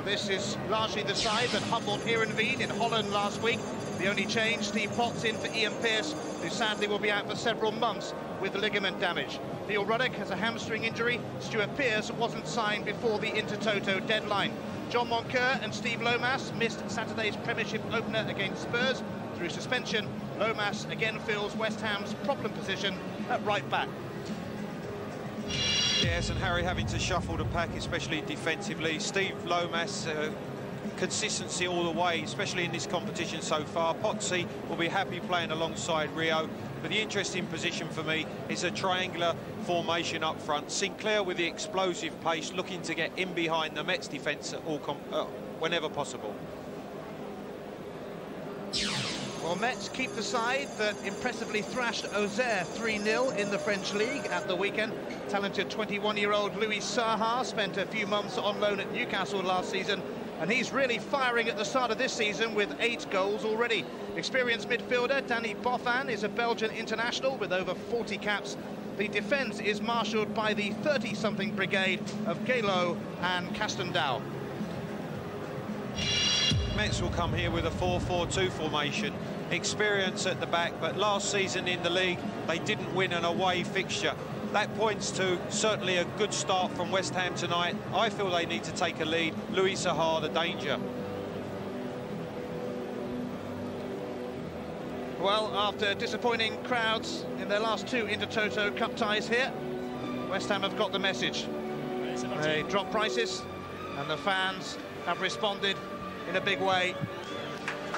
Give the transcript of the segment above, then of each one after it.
This is largely the side that humbled Heerenveen in Holland last week. The only change, Steve Potts in for Ian Pearce, who sadly will be out for several months with ligament damage. Neil Ruddock has a hamstring injury. Stuart Pearce wasn't signed before the Intertoto deadline. John Moncur and Steve Lomas missed Saturday's Premiership opener against Spurs through suspension. Lomas again fills West Ham's problem position at right back. Yes, and Harry having to shuffle the pack, especially defensively. Steve Lomas, consistency all the way, especially in this competition so far. Potsy will be happy playing alongside Rio. But the interesting position for me is a triangular formation up front. Sinclair with the explosive pace, looking to get in behind the Metz defence at all whenever possible. Well, Metz keep the side that impressively thrashed Auxerre 3-0 in the French League at the weekend. Talented 21-year-old Louis Saha spent a few months on loan at Newcastle last season, and he's really firing at the start of this season with 8 goals already. Experienced midfielder Danny Boffin is a Belgian international with over 40 caps. The defence is marshalled by the 30-something brigade of Galo and Castendal. Metz will come here with a 4-4-2 formation. Experience at the back, but last season in the league they didn't win an away fixture. That points to certainly a good start from West Ham tonight. I feel they need to take a lead. Louis Saha, the danger. Well, after disappointing crowds in their last 2 Intertoto Cup ties here, West Ham have got the message. They dropped prices and the fans have responded in a big way.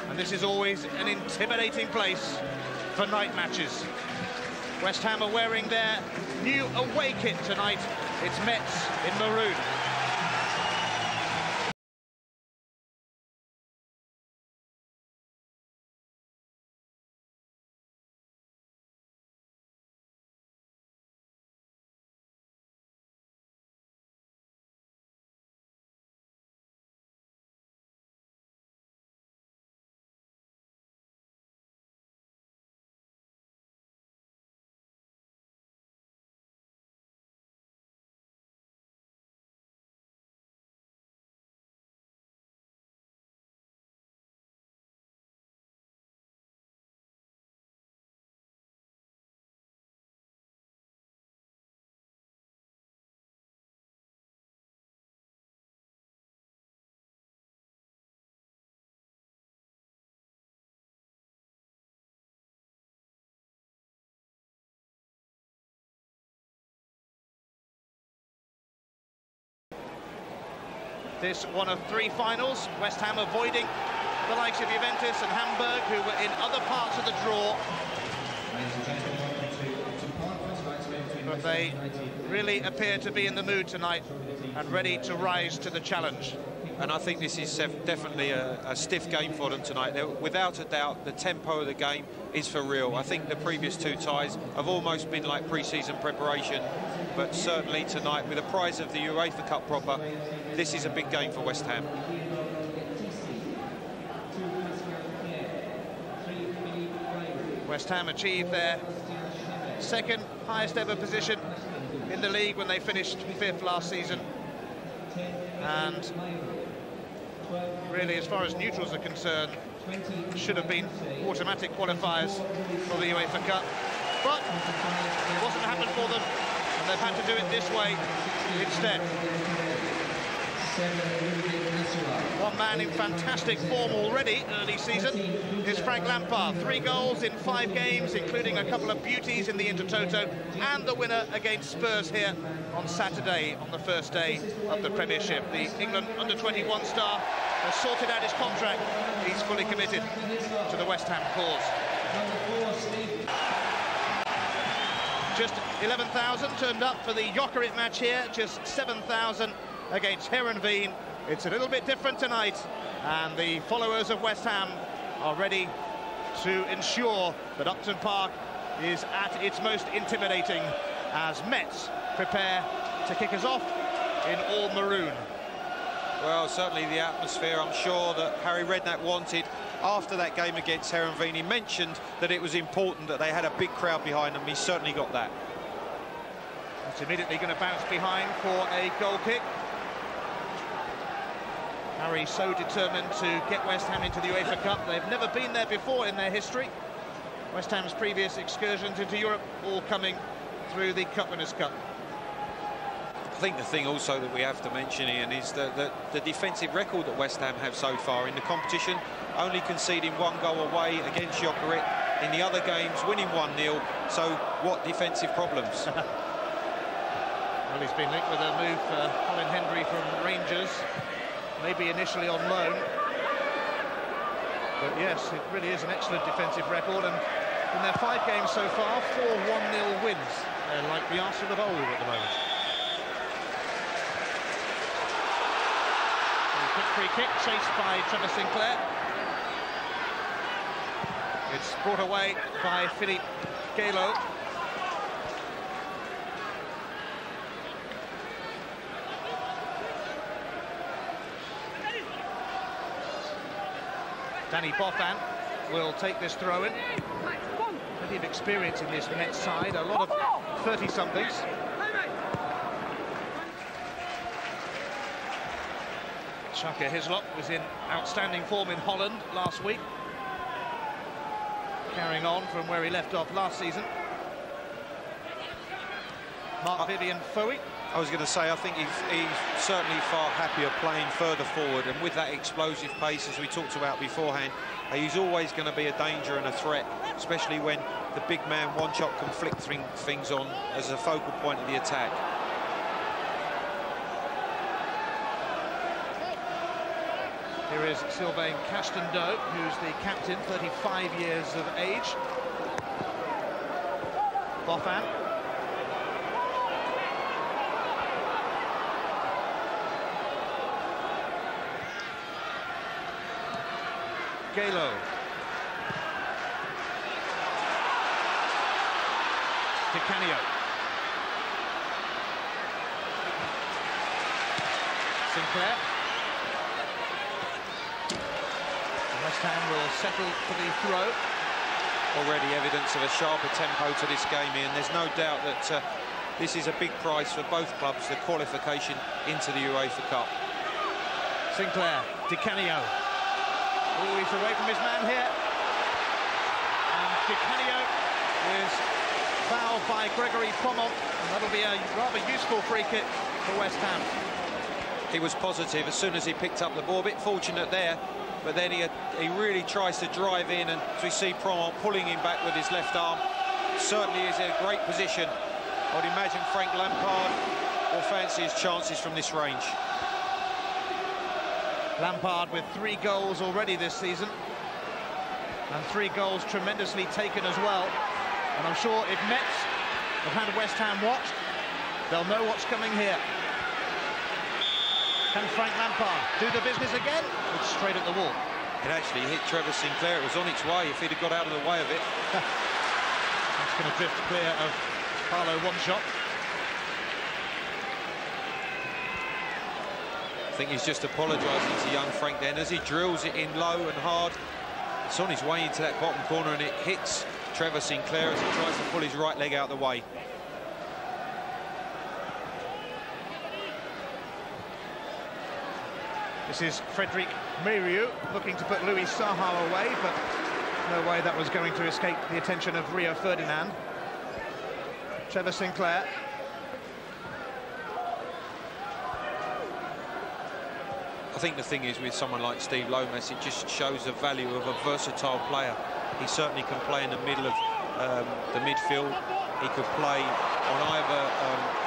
And this is always an intimidating place for night matches. West Ham are wearing their new away kit tonight. It's Metz in maroon. This one of 3 finals, West Ham avoiding the likes of Juventus and Hamburg, who were in other parts of the draw. But they really appear to be in the mood tonight and ready to rise to the challenge. And I think this is definitely a stiff game for them tonight. Without a doubt, the tempo of the game is for real. I think the previous 2 ties have almost been like pre-season preparation, but certainly tonight, with the prize of the UEFA Cup proper, this is a big game for West Ham. West Ham achieved their 2nd highest ever position in the league when they finished 5th last season. And really, as far as neutrals are concerned, should have been automatic qualifiers for the UEFA Cup. But it wasn't happened for them, and they've had to do it this way instead. One man in fantastic form already early season is Frank Lampard. 3 goals in 5 games, including a couple of beauties in the Intertoto, and the winner against Spurs here on Saturday on the first day of the Premiership. The England under-21 star has sorted out his contract. He's fully committed to the West Ham cause. Just 11,000 turned up for the Jokerit match here, just 7,000 against Heerenveen. It's a little bit different tonight, and the followers of West Ham are ready to ensure that Upton Park is at its most intimidating as Metz prepare to kick us off in all maroon. Well, certainly the atmosphere, I'm sure, that Harry Redknapp wanted after that game against Heerenveen. He mentioned that it was important that they had a big crowd behind them. He certainly got that. It's immediately going to bounce behind for a goal kick. Harry so determined to get West Ham into the UEFA Cup. They've never been there before in their history. West Ham's previous excursions into Europe all coming through the Cup Winners' Cup. I think the thing also that we have to mention, Ian, is the defensive record that West Ham have so far in the competition, only conceding 1 goal away against Jokerit. In the other games, winning 1-0. So what defensive problems? Well, he's been linked with a move for Colin Hendry from Rangers, maybe initially on loan. But yes, it really is an excellent defensive record, and in their 5 games so far, 4 1-0 wins. They're like the Arsenal of old at the moment. Free kick chased by Trevor Sinclair. It's brought away by Philippe Galo. Danny Boffin will take this throw-in. Plenty of experience in this Metz side, a lot of 30-somethings. Shaka Hislop was in outstanding form in Holland last week, carrying on from where he left off last season. Marc-Vivien Foe. I was going to say, I think he's certainly far happier playing further forward, and with that explosive pace, as we talked about beforehand, he's always going to be a danger and a threat, especially when the big man one-shot can flick things on as a focal point of the attack. Here is Sylvain Castendeau, who's the captain, 35 years of age. Boffin. Galo. Di Canio. Sinclair. West Ham will settle for the throw. Already evidence of a sharper tempo to this game, Ian. There's no doubt that this is a big prize for both clubs, the qualification into the UEFA Cup. Sinclair, Di Canio. Oh, he's away from his man here. And Di Canio is fouled by Gregory Pomont, and that'll be a rather useful free kick for West Ham. He was positive as soon as he picked up the ball. A bit fortunate there, but then he really tries to drive in, and as we see Pomont pulling him back with his left arm. Certainly is in a great position. I would imagine Frank Lampard will fancy his chances from this range. Lampard with 3 goals already this season, and 3 goals tremendously taken as well. And I'm sure if Metz have had West Ham watched, they'll know what's coming here. Can Frank Lampard do the business again? It's straight at the wall. It actually hit Trevor Sinclair. It was on its way if he'd have got out of the way of it. That's going to drift clear of Carlo one-shot. I think he's just apologising to young Frank then as he drills it in low and hard. It's on his way into that bottom corner, and it hits Trevor Sinclair as he tries to pull his right leg out of the way. This is Frederic Merieux looking to put Louis Saha away, but no way that was going to escape the attention of Rio Ferdinand. Trevor Sinclair. I think the thing is, with someone like Steve Lomas, it just shows the value of a versatile player. He certainly can play in the middle of the midfield. He could play on either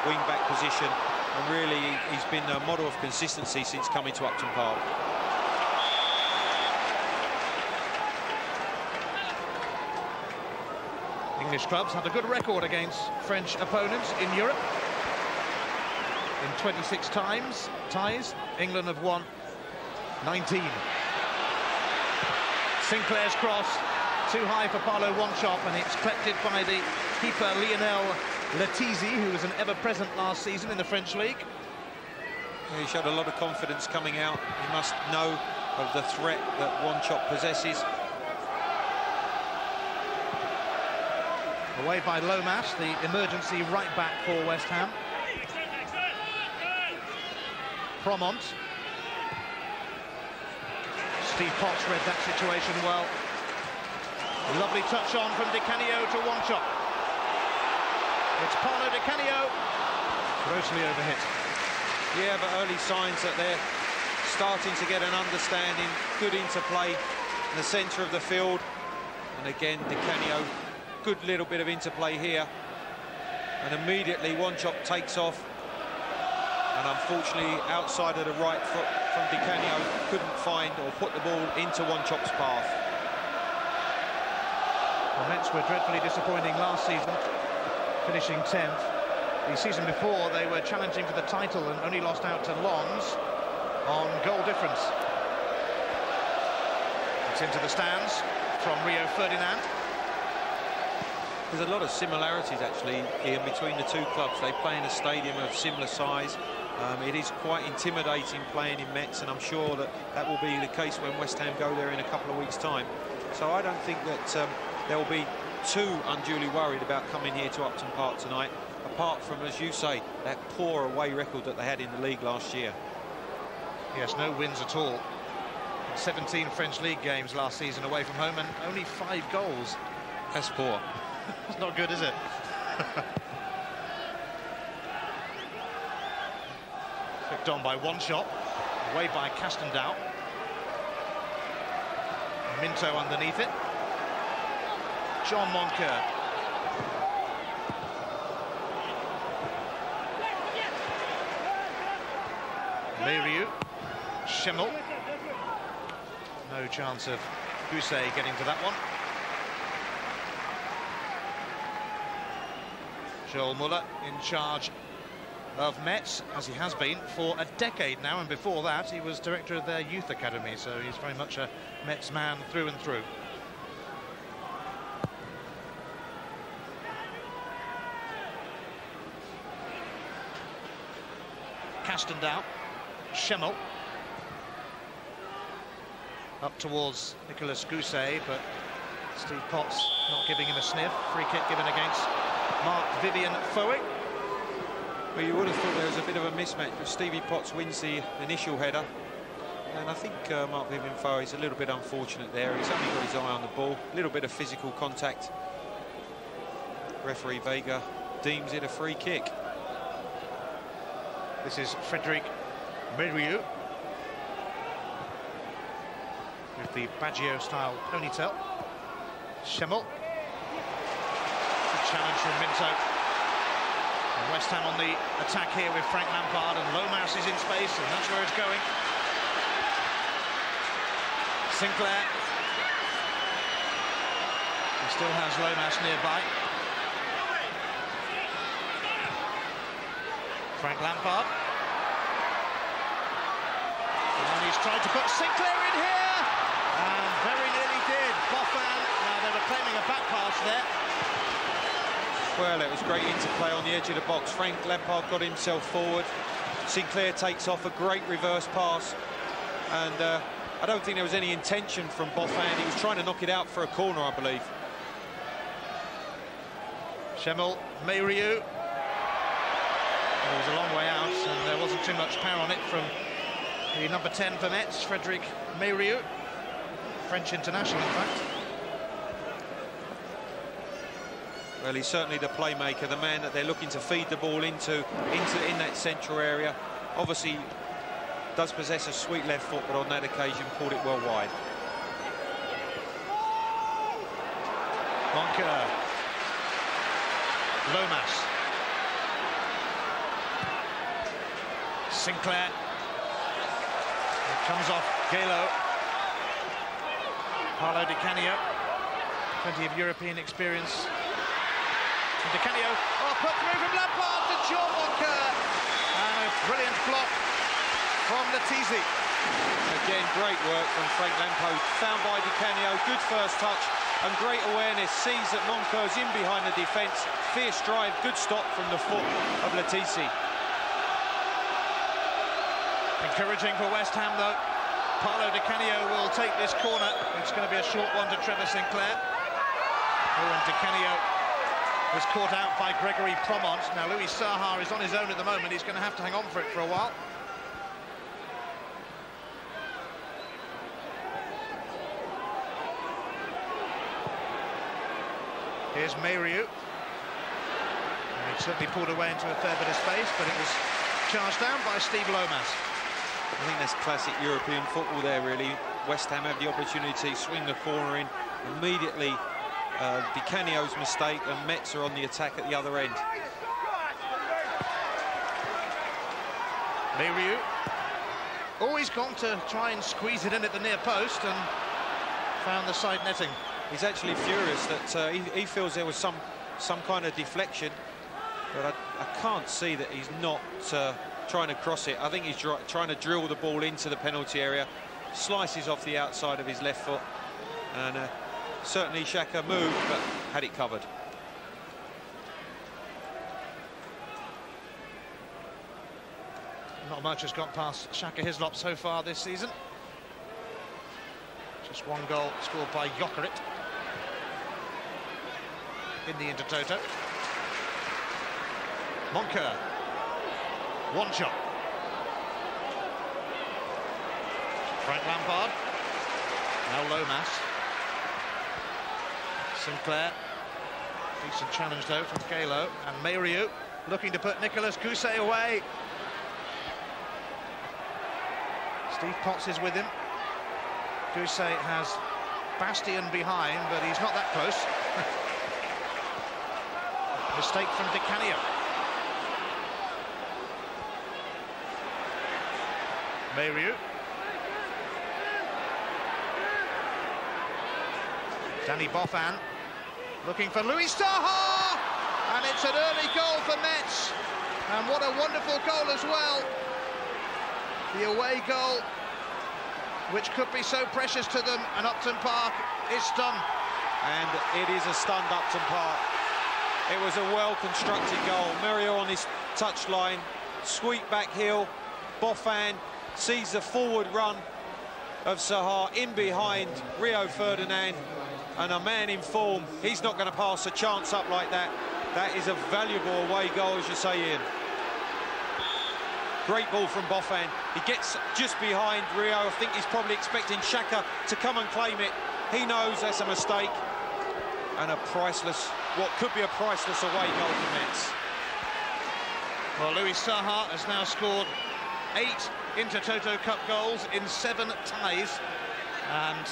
wing-back position, and really he's been a model of consistency since coming to Upton Park. English clubs have a good record against French opponents in Europe. In 26 ties, England have won 19. Sinclair's cross, too high for Paulo one-shot, and it's collected by the keeper Lionel Letizi, who was an ever-present last season in the French league. He showed a lot of confidence coming out. He must know of the threat that one-shot possesses. Away by Lomas, the emergency right-back for West Ham. Promont. Steve Potts read that situation well. A lovely touch on from Di Canio to Wanchop. It's Paolo Di Canio, grossly overhit. Yeah, but early signs that they're starting to get an understanding, good interplay in the centre of the field. And again, Di Canio, good little bit of interplay here. And immediately Wanchop takes off. And unfortunately, outside of the right foot from Di Canio, couldn't find or put the ball into Wanchop's path. The Metz were dreadfully disappointing last season, finishing 10th. The season before, they were challenging for the title and only lost out to Lons on goal difference. It's into the stands from Rio Ferdinand. There's a lot of similarities, actually, Ian, between the two clubs. They play in a stadium of similar size. It is quite intimidating playing in Metz, and I'm sure that that will be the case when West Ham go there in a couple of weeks' time. So I don't think that they'll be too unduly worried about coming here to Upton Park tonight, apart from, as you say, that poor away record that they had in the league last year. Yes, no wins at all. 17 French league games last season away from home and only 5 goals. That's poor. It's not good, is it? Flicked on by Wanchop, away by Castendow. Minto underneath it. John Moncur. Leroux. Schimmel. No chance of Gousset getting to that one. Joel Muller in charge of Metz, as he has been for a decade now, and before that he was director of their youth academy, so he's very much a Metz man through and through. Castendow, Schimmel. Up towards Nicolas Gousset, but Steve Potts not giving him a sniff. Free kick given against Mark Vivian Foey. Well, you would have thought there was a bit of a mismatch, but Stevie Potts wins the initial header. And I think Mark Vivian Foey is a little bit unfortunate there. He's only got his eye on the ball. A little bit of physical contact. Referee Vega deems it a free kick. This is Frédéric Leroux with the Baggio-style ponytail. Schimmel. Good challenge from Minto. And West Ham on the attack here with Frank Lampard, and Lomas is in space, and that's where it's going. Sinclair. He still has Lomas nearby. Frank Lampard. And he's tried to put Sinclair in here, and very nearly did. Boffin. Now they were claiming a back pass there. Well, it was great interplay on the edge of the box. Frank Lampard got himself forward. Sinclair takes off a great reverse pass, and I don't think there was any intention from Boffin. He was trying to knock it out for a corner, I believe. Schimmel, Leroux. It was a long way out, and there wasn't too much power on it from the number 10 for Metz, Frédéric Leroux, French international, in fact. Well, he's certainly the playmaker, the man that they're looking to feed the ball into in that central area. Obviously, does possess a sweet left foot, but on that occasion pulled it well wide. Moncur. Lomas. Sinclair. It comes off Galo. Paolo Di Canio. Plenty of European experience. Di Canio. Oh, put through from Lampard to John Moncur. And a brilliant block from Letizi. Again, great work from Frank Lampard. Found by Di Canio. Good first touch and great awareness. Sees that Moncur's in behind the defence. Fierce drive. Good stop from the foot of Letizi. Encouraging for West Ham, though. Paolo Di Canio will take this corner. It's going to be a short one to Trevor Sinclair. Oh, and Di Canio was caught out by Gregory Promont. Now, Louis Saha is on his own at the moment. He's going to have to hang on for it for a while. Here's Mayriou. He certainly pulled away into a fair bit of space, but it was charged down by Steve Lomas. I think that's classic European football there, really. West Ham have the opportunity to swing the corner in. Immediately, Di Canio's mistake, and Metz are on the attack at the other end. Mayriou always gone to try and squeeze it in at the near post and found the side netting. He's actually furious that he feels there was some kind of deflection, but I can't see that he's not trying to cross it. I think he's trying to drill the ball into the penalty area, slices off the outside of his left foot, and certainly Xhaka moved but had it covered. Not much has got past Xhaka Hislop so far this season. Just one goal scored by Jokerit in the Intertoto. Monker, one shot. Frank Lampard, now Lomas. Sinclair, decent challenge though from Galo, and Mayriou looking to put Nicolas Gousset away. Steve Potts is with him. Gousset has Bastien behind, but he's not that close. Mistake from Di Canio. Mayriou. Danny Boffin looking for Louis Saha, and it's an early goal for Metz, and what a wonderful goal as well. The away goal, which could be so precious to them, and Upton Park is stunned. And it is a stunned Upton Park. It was a well-constructed goal. Mayriou on his touchline, sweep back heel. Boffin sees the forward run of Saha in behind Rio Ferdinand, and a man in form, he's not going to pass a chance up like that. That is a valuable away goal, as you say, Ian. Great ball from Boffin. He gets just behind Rio. I think he's probably expecting Xhaka to come and claim it. He knows that's a mistake. And a priceless, what could be a priceless away goal for Metz. Well, Louis Saha has now scored 8 Intertoto Cup goals in 7 ties. And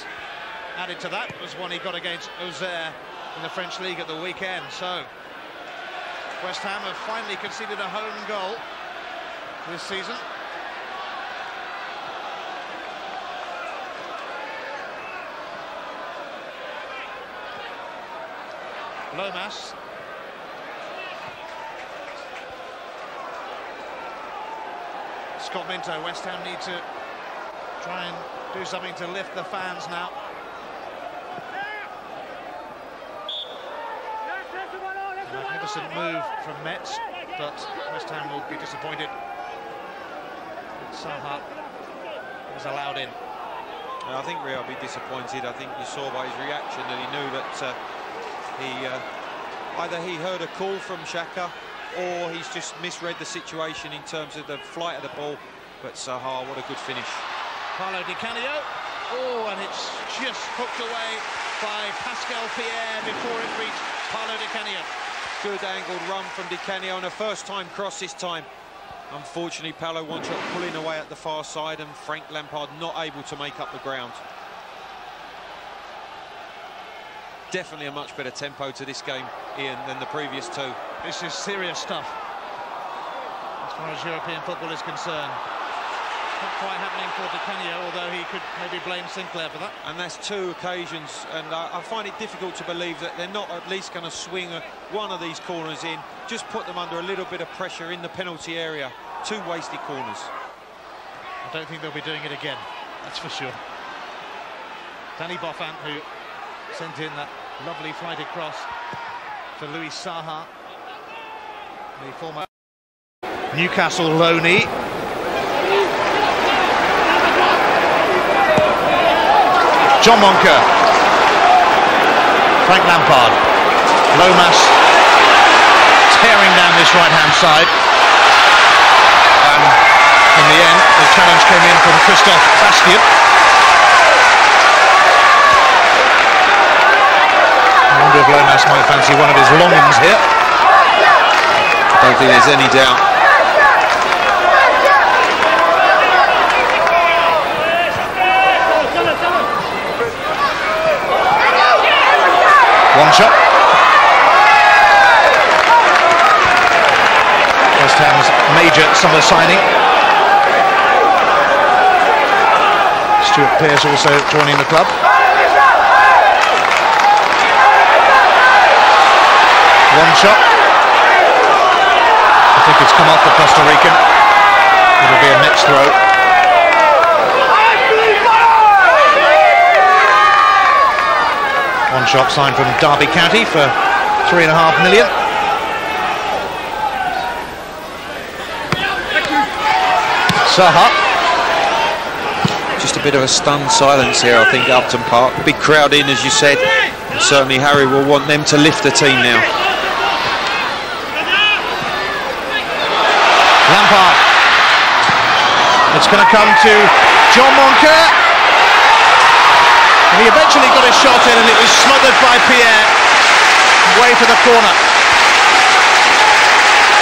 added to that was one he got against Auxerre in the French League at the weekend. So West Ham have finally conceded a home goal this season. Lomas. Scott Minto. West Ham need to try and do something to lift the fans now. A magnificent move from Metz, but West Ham will be disappointed. Saha was allowed in. I think Rio will be disappointed. I think you saw by his reaction that he knew that either he heard a call from Xhaka or he's just misread the situation in terms of the flight of the ball. But Saha, what a good finish. Paulo Di Canio. Oh, and it's just hooked away by Pascal Pierre before it reached Paulo Di Canio. Good angled run from Di Canio on a first-time cross this time. Unfortunately, Paulo Wanchop pulling away at the far side, and Frank Lampard not able to make up the ground. Definitely a much better tempo to this game, Ian, than the previous two. This is serious stuff, as far as European football is concerned. Not quite happening for Di Canio, although he could maybe blame Sinclair for that. And that's 2 occasions, and I find it difficult to believe that they're not at least going to swing one of these corners in, just put them under a little bit of pressure in the penalty area. 2 wasted corners. I don't think they'll be doing it again, that's for sure. Danny Boffin, who sent in that lovely flighted cross to Louis Saha, the former Newcastle loanee. John Monker, Frank Lampard, Lomas tearing down this right-hand side, and in the end the challenge came in from Christophe Bastien. I wonder if Lomas might fancy one of his long ones here. I don't think there's any doubt. One shot. West Ham's major summer signing. Stuart Pearce also joining the club. One shot. I think it's come off the Costa Rican. It'll be a Metz throw. One shot signed from Derby County for $3.5 million. Saha. Just a bit of a stunned silence here, I think, at Upton Park. Big crowd in, as you said. And certainly Harry will want them to lift the team now. Lampard. It's going to come to John Moncur. And he eventually got his shot in, and it was smothered by Pierre. Way for the corner.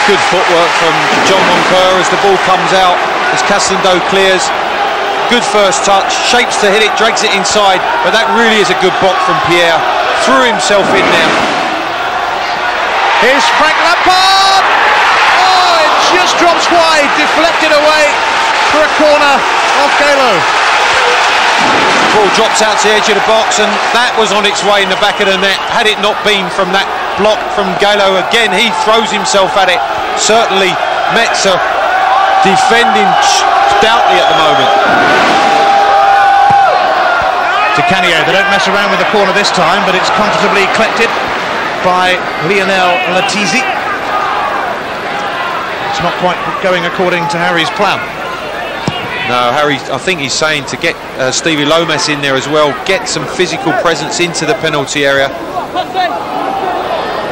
Good footwork from John Moncur as the ball comes out, as Castello clears. Good first touch, shapes to hit it, drags it inside, but that really is a good block from Pierre. Threw himself in there. Here's Frank Lampard! Oh, it just drops wide, deflected away for a corner off Galo. Ball drops out to the edge of the box, and that was on its way in the back of the net. Had it not been from that block from Galo, again, he throws himself at it. Certainly, Metz are defending stoutly at the moment. To Canio, they don't mess around with the corner this time, but it's comfortably collected by Lionel Latizi. It's not quite going according to Harry's plan. No, Harry, I think he's saying to get Stevie Lomas in there as well, get some physical presence into the penalty area.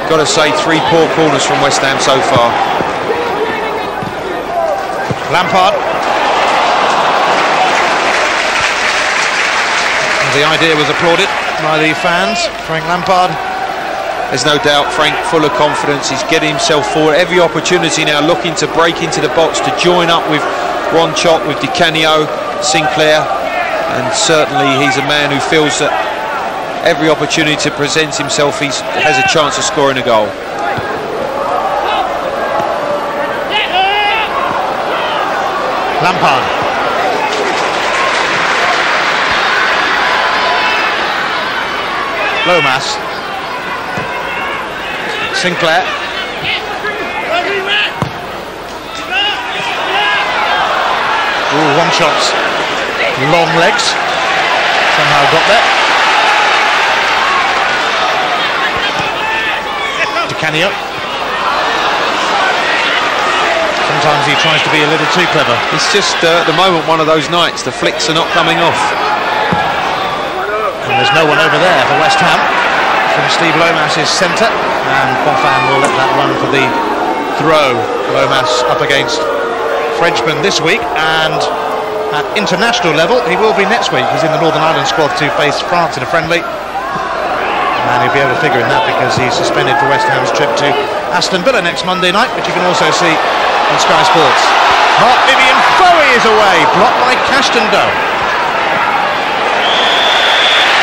Got to say, 3 poor corners from West Ham so far. Lampard. The idea was applauded by the fans. Frank Lampard. There's no doubt Frank full of confidence. He's getting himself forward. Every opportunity now, looking to break into the box, to join up with Ron Chop, with Di Canio, Sinclair, and certainly he's a man who feels that every opportunity to present himself, he has a chance of scoring a goal. Lampard. Lomas. Sinclair. Ooh, one shot. Long legs. Somehow got there. Di Canio. Sometimes he tries to be a little too clever. It's just at the moment one of those nights. The flicks are not coming off. And there's no one over there for West Ham. From Steve Lomas's centre, and Boffin will let that run for the throw. Lomas up against Frenchman this week, and at international level he will be next week. He's in the Northern Ireland squad to face France in a friendly, and he'll be able to figure in that because he's suspended for West Ham's trip to Aston Villa next Monday night, which you can also see on Sky Sports. Mark Vivian Bowie is away, blocked by Castello.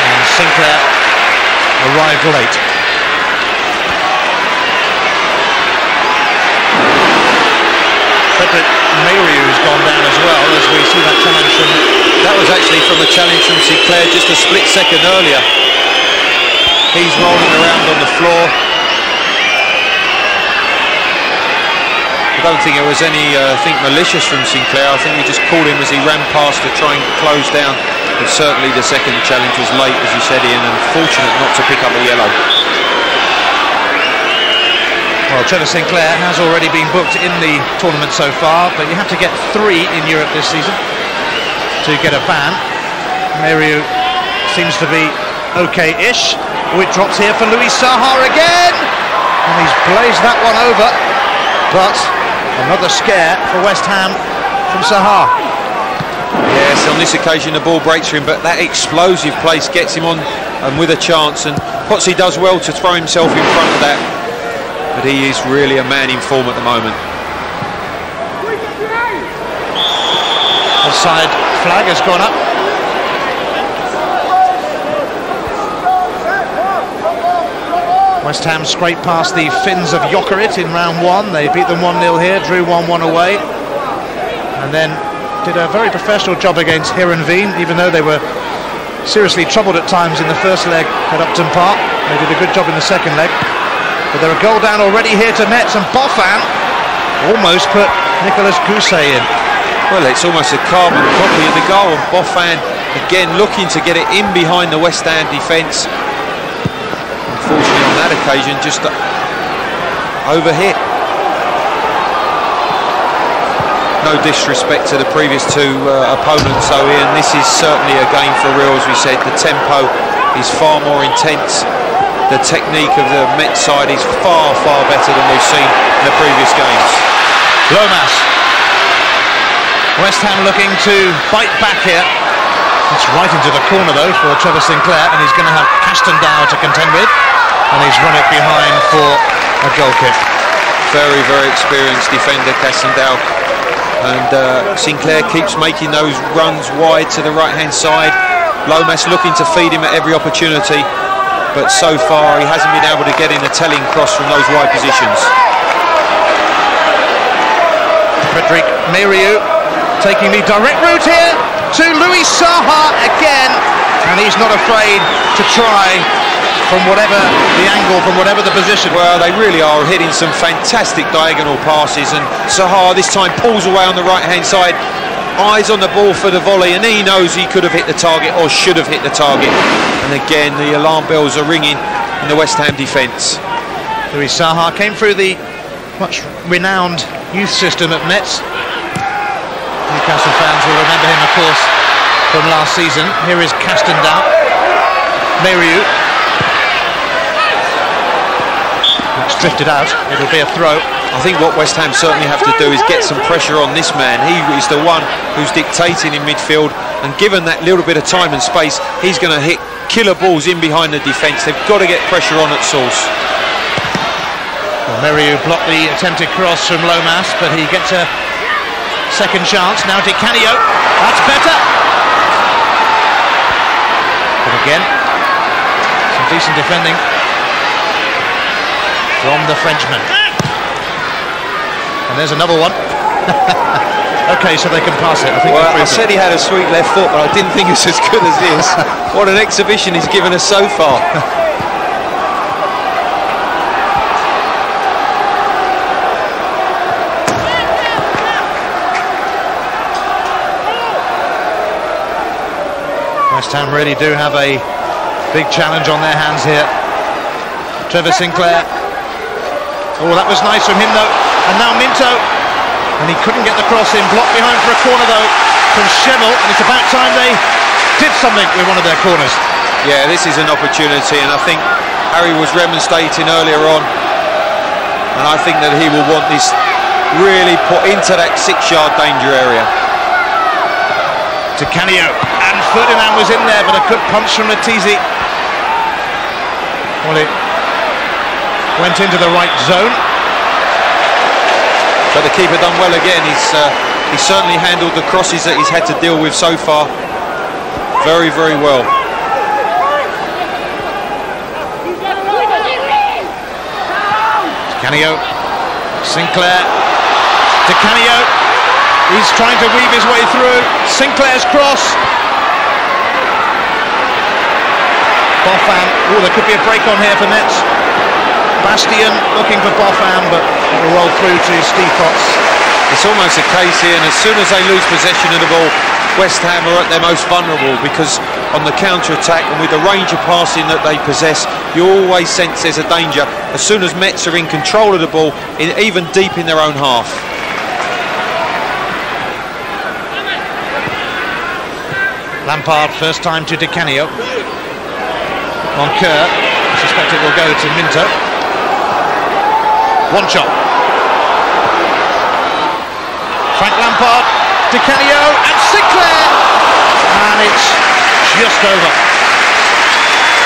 And Sinclair arrived late. Frederick Mayhew has gone down as well, as we see that challenge from... That was actually from a challenge from Sinclair just a split second earlier. He's rolling around on the floor. I don't think there was any malicious from Sinclair. I think he just called him as he ran past to try and close down. But certainly the second challenge was late, as you said, Ian, and fortunate not to pick up a yellow. Well, Trevor Sinclair has already been booked in the tournament so far, but you have to get 3 in Europe this season to get a ban. Mayhew seems to be okay-ish. Oh, it drops here for Louis Saha again, and he's blazed that one over. But another scare for West Ham from Saha. Yes, on this occasion the ball breaks for him, but that explosive pace gets him on and with a chance, and Potsy does well to throw himself in front of that, but he is really a man in form at the moment. Offside flag has gone up. West Ham scraped past the Finns of Jokerit in round 1. They beat them 1-0 here, drew 1-1 away, and then did a very professional job against Heerenveen, even though they were seriously troubled at times in the first leg at Upton Park. They did a good job in the second leg. But they're a goal down already here to Metz, and Boffin almost put Nicolas Gousset in. Well, it's almost a carbon copy of the goal, and Boffin again looking to get it in behind the West Ham defence. Unfortunately on that occasion just overhit. No disrespect to the previous two opponents, so Ian, this is certainly a game for real. As we said, the tempo is far more intense. The technique of the Metz side is far, far better than we've seen in the previous games. Lomas. West Ham looking to bite back here. It's right into the corner though for Trevor Sinclair, and he's going to have Castendow to contend with, and he's run it behind for a goal kick. Very, very experienced defender, Castendow. And Sinclair keeps making those runs wide to the right-hand side. Lomas looking to feed him at every opportunity, but so far he hasn't been able to get in a telling cross from those wide positions. Frederick Merieux taking the direct route here to Louis Saha again, and he's not afraid to try from whatever the angle, from whatever the position. Well, they really are hitting some fantastic diagonal passes, and Saha this time pulls away on the right-hand side, eyes on the ball for the volley, and he knows he could have hit the target, or should have hit the target. And again, the alarm bells are ringing in the West Ham defence. Louis Saha came through the much renowned youth system at Metz. Newcastle fans will remember him, of course, from last season. Here is Castendow. Merieux. That's drifted out. It'll be a throw. I think what West Ham certainly have to do is get some pressure on this man. He is the one who's dictating in midfield, and given that little bit of time and space, he's going to hit killer balls in behind the defence. They've got to get pressure on at source. Well, Merieux blocked the attempted cross from Lomas, but he gets a second chance. Now Di Canio. That's better. But again, some decent defending from the Frenchman. And there's another one. Okay, so they can pass it. I think. Well, I said he had a sweet left foot, but I didn't think it's as good as this. What an exhibition he's given us so far. West Ham really do have a big challenge on their hands here. Trevor Sinclair. Oh, that was nice from him though. And now Minto. And he couldn't get the cross in. Blocked behind for a corner though from Schemmel. And it's about time they did something with one of their corners. Yeah, this is an opportunity, and I think Harry was remonstrating earlier on. And I think that he will want this really put into that 6-yard danger area. To Canio, and Ferdinand was in there, but a good punch from Letizi. Well, it went into the right zone. But the keeper done well again. He's certainly handled the crosses that he's had to deal with so far very, very well. Canio, Sinclair, to Canio. He's trying to weave his way through. Sinclair's cross. Boffin. Oh, there could be a break on here for Metz. Bastian looking for Boffin, but it'll roll through to Steve Potts. It's almost a case here, and as soon as they lose possession of the ball, West Ham are at their most vulnerable, because on the counter-attack and with the range of passing that they possess, you always sense there's a danger as soon as Metz are in control of the ball, even deep in their own half. Lampard, first time to Di Canio. On Kerr, I suspect it will go to Minto. One shot. Frank Lampard, Di Canio, and Sinclair! And it's just over.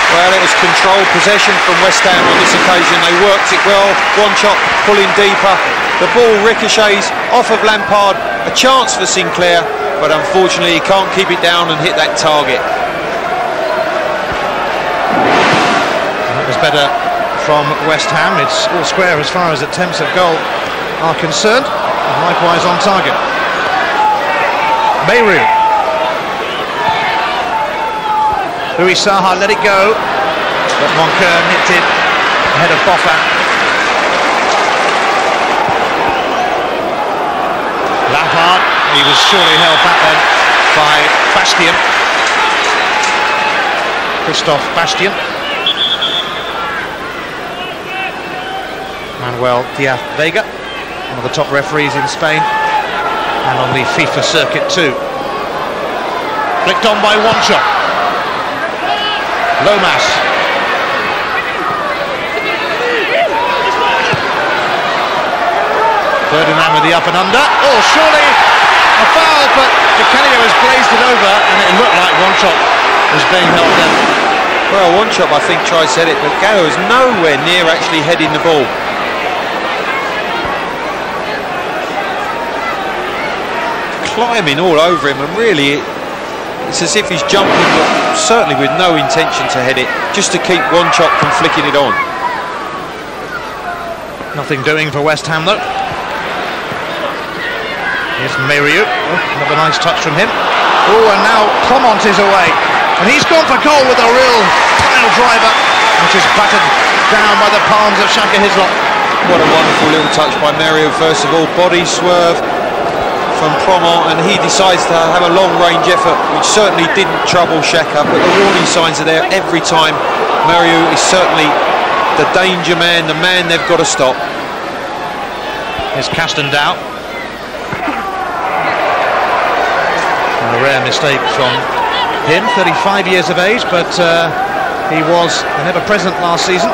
Well, it was controlled possession from West Ham on this occasion. They worked it well. Wanchop pulling deeper. The ball ricochets off of Lampard. A chance for Sinclair, but unfortunately he can't keep it down and hit that target. That was better from West Ham. It's all square as far as attempts at goal are concerned, and likewise on target. Mayru. Louis Saha let it go, but Moncur nipped it ahead of Boffa. Lampard, he was surely held back then by Bastien. Christophe Bastien. Manuel Diaz-Vega, one of the top referees in Spain, and on the FIFA circuit too. Flicked on by Wanchop. Lomas. Ferdinand with the up and under. Oh, surely a foul, but Di Canio has glazed it over, and it looked like Wanchop was being held down. Well, Wanchop, I think, tried to set it, but Gallo is nowhere near actually heading the ball. Climbing all over him, and really it's as if he's jumping, but certainly with no intention to head it, just to keep Wanchop from flicking it on. Nothing doing for West Ham though. Here's Mayru. Oh, another nice touch from him. Oh, and now Clement is away, and he's gone for goal with a real tile driver, which is battered down by the palms of Shaka Hislop. What a wonderful little touch by Mayru. First of all, body swerve from Promont, and he decides to have a long-range effort, which certainly didn't trouble Xhaka, but the warning signs are there every time. Mayru is certainly the danger man, the man they've got to stop. Here's Castendao. A rare mistake from him, 35 years of age, but he was an ever-present last season.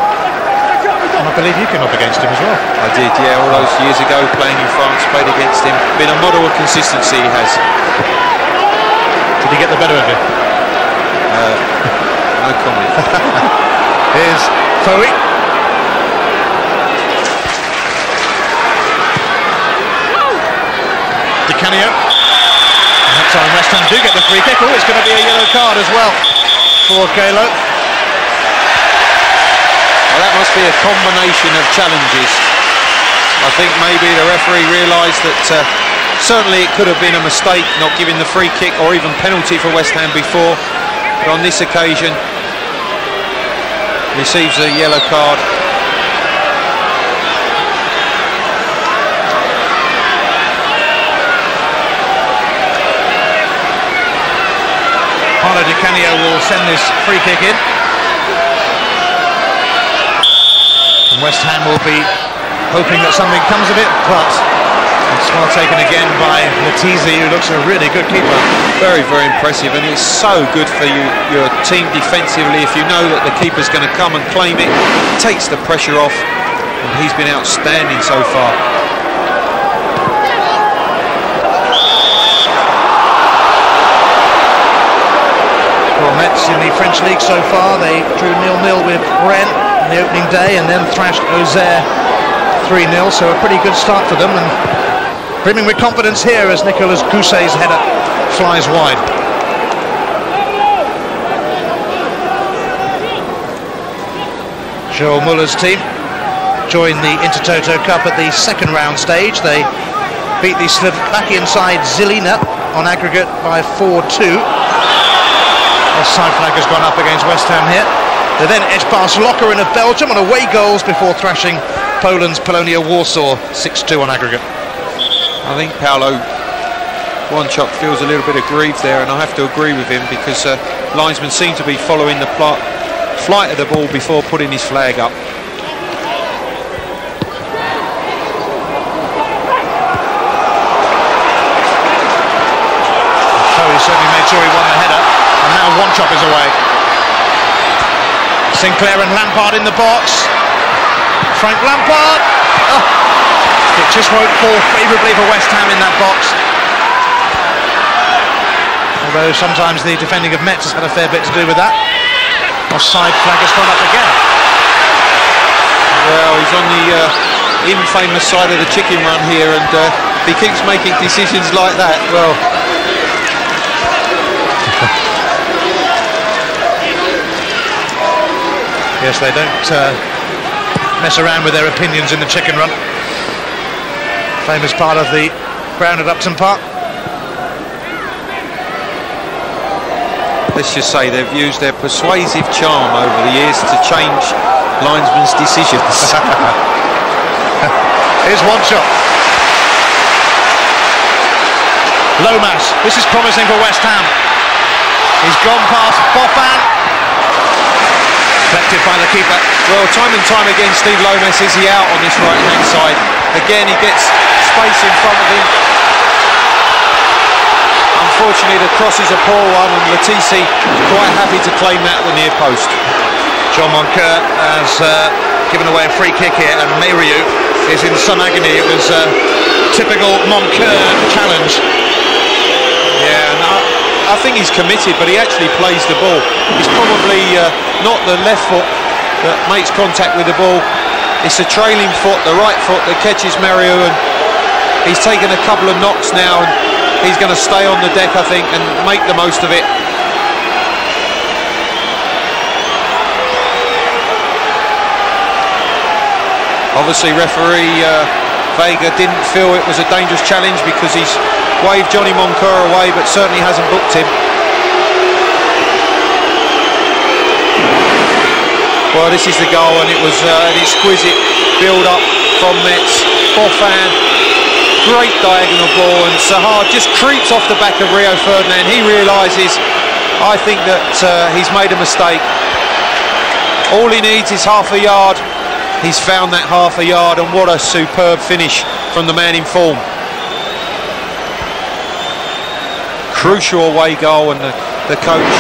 And I believe you came up against him as well. I did, yeah, all those years ago playing in France, played against him. Been a model of consistency, he has. Did he get the better of you? No comment. Here's Foe. Di Canio. And that time West Ham do get the free kick. Oh, it's going to be a yellow card as well for Gallo. Well, that must be a combination of challenges. I think maybe the referee realised that certainly it could have been a mistake not giving the free kick or even penalty for West Ham before, but on this occasion receives a yellow card. Paulo Di Canio will send this free kick in. And West Ham will be hoping that something comes of it, but it's well taken again by Letizi, who looks a really good keeper. Very, very impressive, and it's so good for your team defensively if you know that the keeper's going to come and claim it. It takes the pressure off, and he's been outstanding so far. Well, Metz in the French league so far, they drew 0-0 with Rennes on the opening day and then thrashed Auxerre 3-0, so a pretty good start for them, and brimming with confidence here as Nicolas Gousset's header flies wide. Joel Muller's team joined the Intertoto Cup at the second round stage. They beat the Slovakian side Žilina on aggregate by 4-2. Offside flag has gone up against West Ham here. They then edged past Lokeren of Belgium on away goals before thrashing Poland's Polonia Warsaw 6-2 on aggregate. I think Paulo Wanchop feels a little bit aggrieved there, and I have to agree with him because linesmen seem to be following the flight of the ball before putting his flag up. So he certainly made sure he won the header, and now Wanchop is away. Sinclair and Lampard in the box. Frank Lampard. Oh, it just won't fall favourably for West Ham in that box. Although sometimes the defending of Metz has had a fair bit to do with that. Offside flag has gone up again. Well, he's on the infamous side of the chicken run here, and if he keeps making decisions like that, well... Yes, they don't mess around with their opinions in the chicken run. Famous part of the ground at Upton Park. Let's just say they've used their persuasive charm over the years to change linesmen's decisions. Here's one shot. Lomas, this is promising for West Ham. He's gone past Boffin. Collected by the keeper. Well, time and time again, Steve Lomas is he out on this right-hand side. Again, he gets space in front of him. Unfortunately, the cross is a poor one, and Latisi quite happy to claim that at the near post. John Moncur has given away a free kick here, and Mayriou is in some agony. It was a typical Moncur challenge. Yeah, and I think he's committed, but he actually plays the ball. It's probably not the left foot that makes contact with the ball. It's the trailing foot, the right foot that catches Mayriou, and he's taken a couple of knocks now, and he's going to stay on the deck, I think, and make the most of it. Obviously, referee Vega didn't feel it was a dangerous challenge because he's waved Johnny Moncur away, but certainly hasn't booked him. Well, this is the goal, and it was an exquisite build-up from Metz. Boffin, great diagonal ball, and Sahar just creeps off the back of Rio Ferdinand. He realises, I think, that he's made a mistake. All he needs is half a yard. He's found that half a yard, and what a superb finish from the man in form. Crucial away goal, and the coach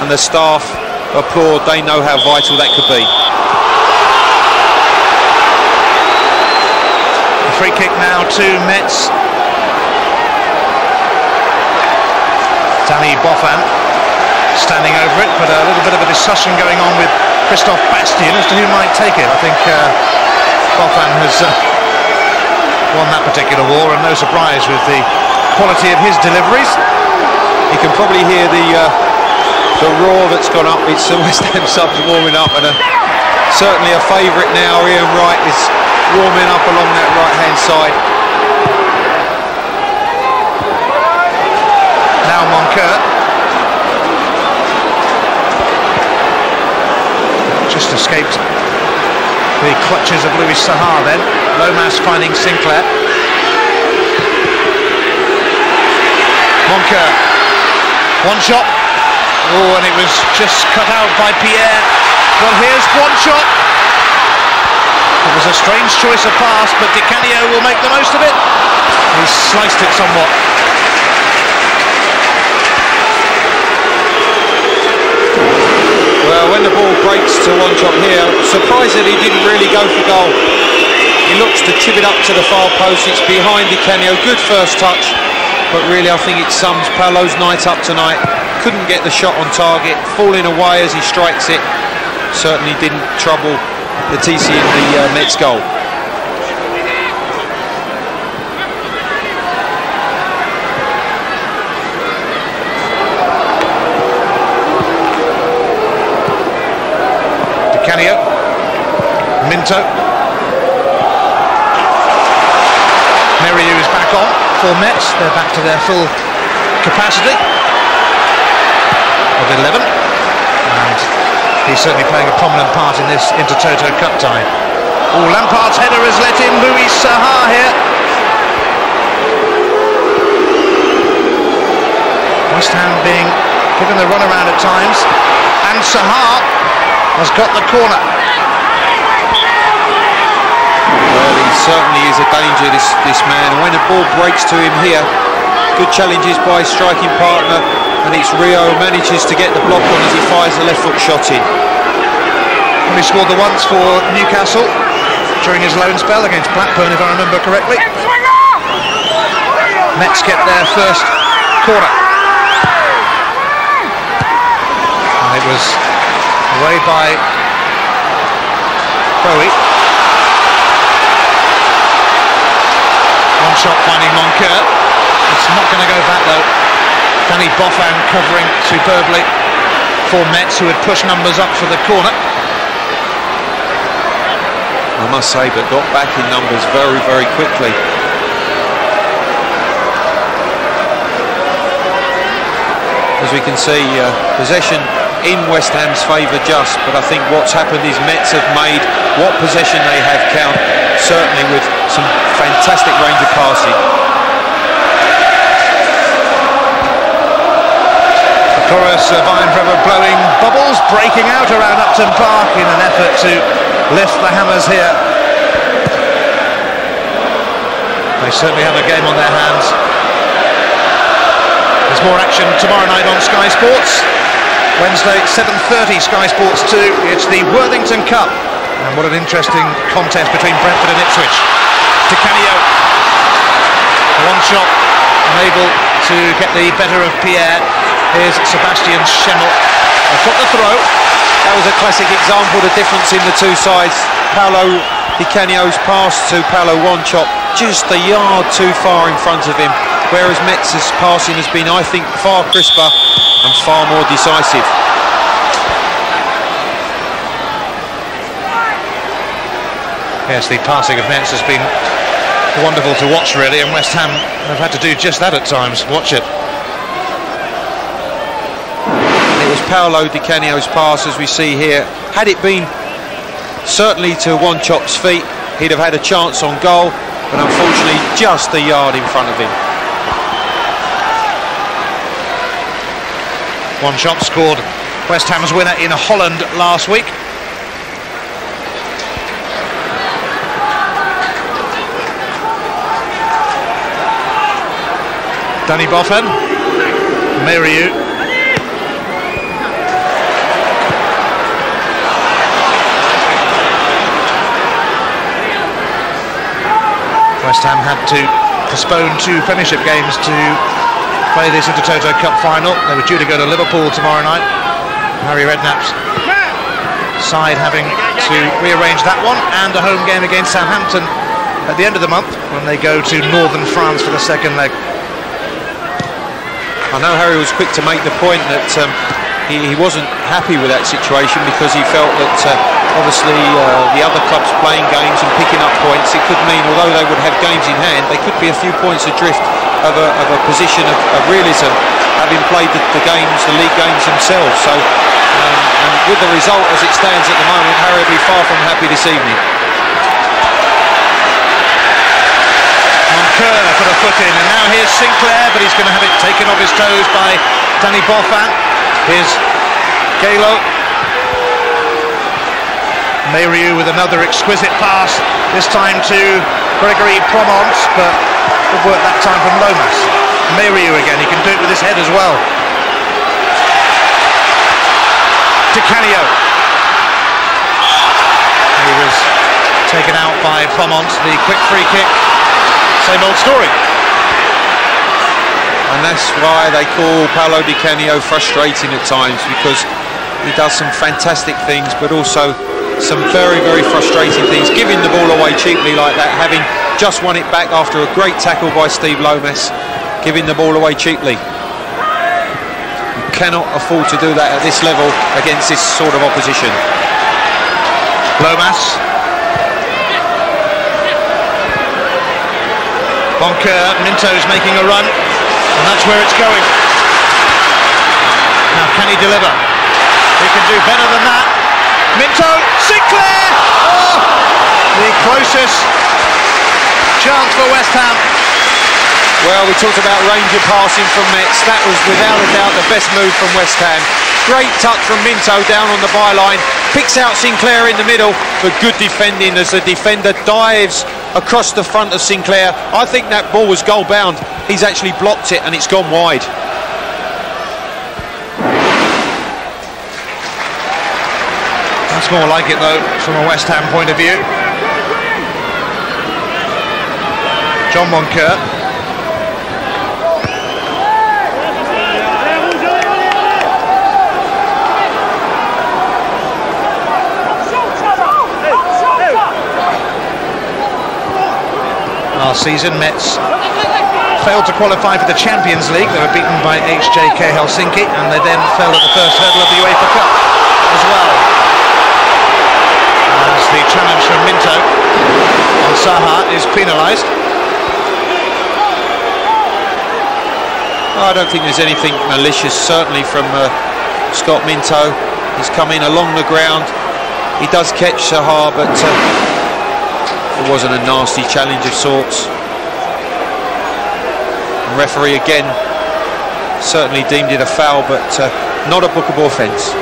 and the staff applaud. They know how vital that could be. A free kick now to Metz. Danny Boffin standing over it, but a little bit of a discussion going on with Christophe Bastien as to who might take it. I think Boffin has won that particular war, and no surprise with the quality of his deliveries. You can probably hear the roar that's gone up. It's the West Ham subs warming up, and certainly a favourite now. Ian Wright is warming up along that right-hand side. Now Moncur. Just escaped the clutches of Louis Sahar then. Lomas finding Sinclair. Moncur. One shot. Oh, and it was just cut out by Pierre. Well, here's one shot. It was a strange choice of pass, but Di Canio will make the most of it. He's sliced it somewhat. Well, when the ball breaks to one shot here, surprised that he didn't really go for goal. He looks to chip it up to the far post. It's behind Di Canio. Good first touch, but really I think it sums Paolo's night up tonight. Couldn't get the shot on target, falling away as he strikes it. Certainly didn't trouble the TC in the Metz goal. Canio, Minto, Mayriou is back on for Metz. They're back to their full capacity of 11, and he's certainly playing a prominent part in this Intertoto Cup tie. Oh, Lampard's header has let in Louis Sahar here. West Ham being given the runaround at times, and Sahar has got the corner. Well, he certainly is a danger, this man. And when the ball breaks to him here, good challenges by his striking partner, and it's Rio manages to get the block on as he fires the left foot shot in. Well, he scored the once for Newcastle during his loan spell against Blackburn, if I remember correctly. Metz get their first corner. And it was away by Bowie. One shot finding Moncur. It's not going to go back though. Danny Boffin covering superbly for Metz, who had pushed numbers up for the corner. I must say, but got back in numbers very, very quickly. As we can see, possession in West Ham's favour just, but I think what's happened is Metz have made what possession they have count, certainly with some fantastic range of passing. The chorus of Iron Forever blowing bubbles, breaking out around Upton Park in an effort to lift the Hammers here. They certainly have a game on their hands. There's more action tomorrow night on Sky Sports. Wednesday, 7:30, Sky Sports 2. It's the Worthington Cup. And what an interesting contest between Brentford and Ipswich. Di Canio. One shot, unable to get the better of Pierre. Here's Sebastian Schemmel. I've got the throw. That was a classic example of the difference in the two sides. Paolo Di Canio's pass to Paolo Wanchop just a yard too far in front of him, whereas Metz's passing has been, I think, far crisper and far more decisive. Yes, the passing of Metz has been wonderful to watch, really, and West Ham have had to do just that at times. Watch it. It was Paolo Di Canio's pass, as we see here. Had it been certainly to Wanchop's feet, he'd have had a chance on goal, but unfortunately just a yard in front of him. Wanchop scored West Ham's winner in Holland last week. Danny Boffin, Meriu. West Ham had to postpone 2 Premiership games to play this Intertoto Cup final. They were due to go to Liverpool tomorrow night. Harry Redknapp's side having to rearrange that one, and a home game against Southampton at the end of the month when they go to northern France for the second leg. I know Harry was quick to make the point that he wasn't happy with that situation, because he felt that obviously the other clubs playing games and picking up points, it could mean, although they would have games in hand, they could be a few points adrift of a position of realism, having played the games, the league games themselves. So, and with the result as it stands at the moment, Harry will be far from happy this evening. Moncur put a foot in, and now here's Sinclair, but he's going to have it taken off his toes by Danny Boffin. Here's Galo. Meriu with another exquisite pass, this time to Gregory Promont, but good work that time from Lomas. Meriu again, he can do it with his head as well. Di Canio. He was taken out by Promont, the quick free kick. Same old story. And that's why they call Paolo Di Canio frustrating at times, because he does some fantastic things, but also some very, very frustrating things. Giving the ball away cheaply like that, having just won it back after a great tackle by Steve Lomas, giving the ball away cheaply. You cannot afford to do that at this level against this sort of opposition. Lomas. Moncur, Minto's making a run, and that's where it's going. Now, can he deliver? He can do better than that. Minto, Sinclair! Oh, the closest chance for West Ham. Well, we talked about range of passing from Metz. That was without a doubt the best move from West Ham. Great touch from Minto down on the byline. Picks out Sinclair in the middle, but good defending as the defender dives across the front of Sinclair. I think that ball was goal bound. He's actually blocked it and it's gone wide. That's more like it though, from a West Ham point of view. John Moncur. season, Metz failed to qualify for the Champions League. They were beaten by HJK Helsinki, and they then fell at the first hurdle of the UEFA Cup as well. As the challenge from Minto on Saha is penalised. I don't think there's anything malicious, certainly from Scott Minto. He's come in along the ground. He does catch Saha, but it wasn't a nasty challenge of sorts. The referee again certainly deemed it a foul, but not a bookable offence.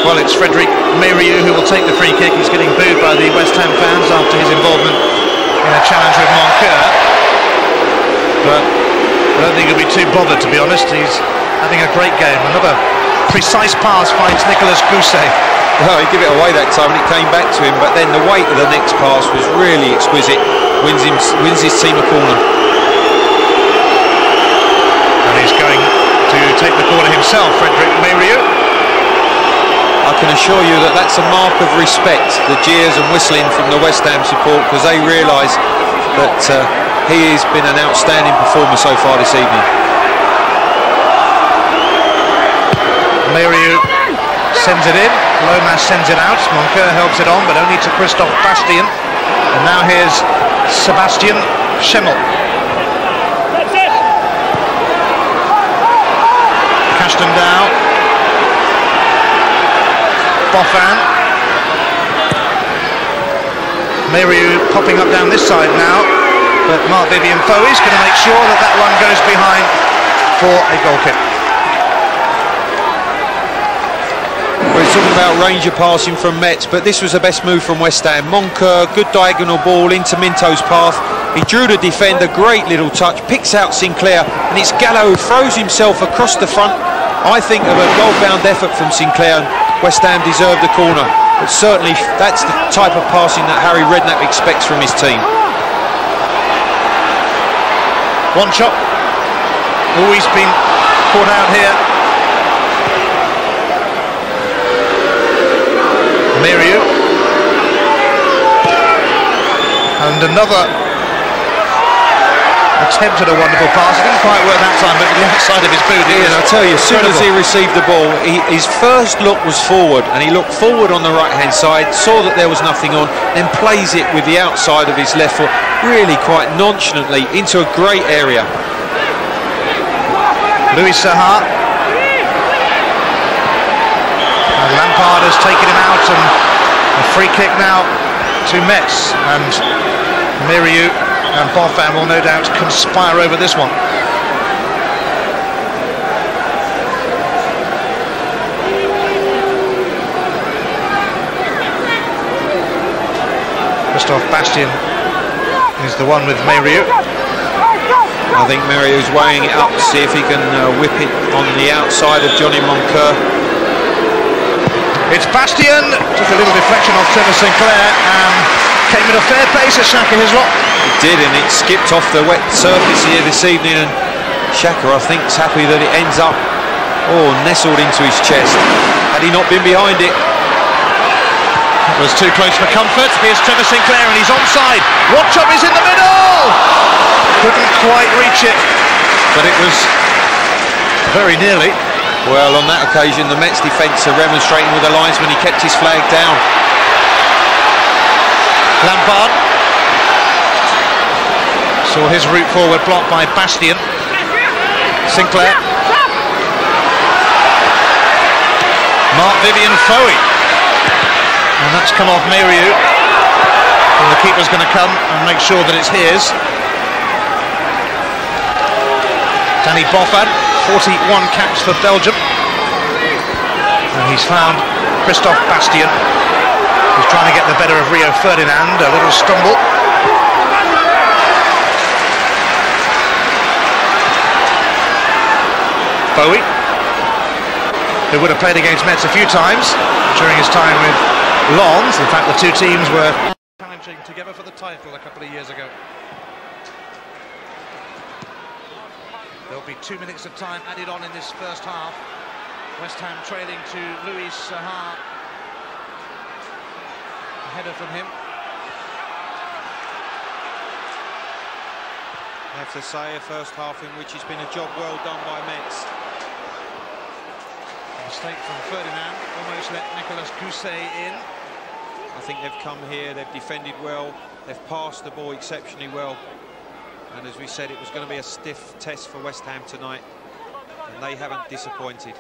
Well, it's Frederic Mérieux who will take the free kick. He's getting booed by the West Ham fans after his involvement in a challenge with Moncur. But I don't think he'll be too bothered, to be honest. He's having a great game. Another precise pass finds Nicolas Gousset. Well, he gave it away that time and it came back to him, but then the weight of the next pass was really exquisite. Wins his team a corner. And he's going to take the corner himself, Frederic Mérieux. I can assure you that that's a mark of respect, the jeers and whistling from the West Ham support, because they realise that he has been an outstanding performer so far this evening. Mérieux sends it in, Lomas sends it out, Moncur helps it on, but only to Christophe Bastien. And now here's Sébastien Schemmel. Castendow. Boffin. Mérieux popping up down this side now, but Marc-Vivien Foey's going to make sure that that one goes behind for a goal kick. We're talking about range of passing from Metz, but this was the best move from West Ham. Moncur, good diagonal ball into Minto's path. He drew the defender, great little touch, picks out Sinclair, and it's Gallo who throws himself across the front. I think of a goal-bound effort from Sinclair. West Ham deserved the corner, but certainly that's the type of passing that Harry Redknapp expects from his team. One shot. Always been caught out here. Mérieux. And another attempted a wonderful pass. It didn't quite work that time, but with the outside of his boot. And I tell you, as soon as he received the ball, his first look was forward, and he looked forward on the right-hand side, saw that there was nothing on, then plays it with the outside of his left foot, really quite nonchalantly into a great area. Louis Saha. And Lampard has taken him out, and a free kick now to Metz, and Mérieux and Boffin will no doubt conspire over this one. Christophe Bastien is the one with Mérieux. I think Mérieux's weighing it up to see if he can whip it on the outside of Johnny Moncur. It's Bastien, took a little deflection off Trevor Sinclair and came at a fair pace at Xhaka Hislop. It did, and it skipped off the wet surface here this evening, and Xhaka, I think, is happy that it ends up nestled into his chest. Had he not been behind it, it was too close for comfort. Here's Trevor Sinclair, and he's onside. Watchop is in the middle. Couldn't quite reach it, but it was very nearly. Well, on that occasion, the Metz defence are remonstrating with the linesman. He kept his flag down. Lampard saw his route forward blocked by Bastien. Sinclair. Marc-Vivien Foey. And that's come off Mérieux. And the keeper's going to come and make sure that it's his. Danny Boffin, 41 caps for Belgium. And he's found Christophe Bastien. He's trying to get the better of Rio Ferdinand, a little stumble. Foey, who would have played against Metz a few times during his time with Lens. In fact, the two teams were challenging together for the title a couple of years ago. There'll be 2 minutes of time added on in this first half. West Ham trailing to Louis Saha. header from him. I have to say, a first half in which it's been a job well done by Metz. A mistake from Ferdinand, almost let Nicolas Gousset in. I think they've come here, they've defended well, they've passed the ball exceptionally well. And as we said, it was going to be a stiff test for West Ham tonight, and they haven't disappointed.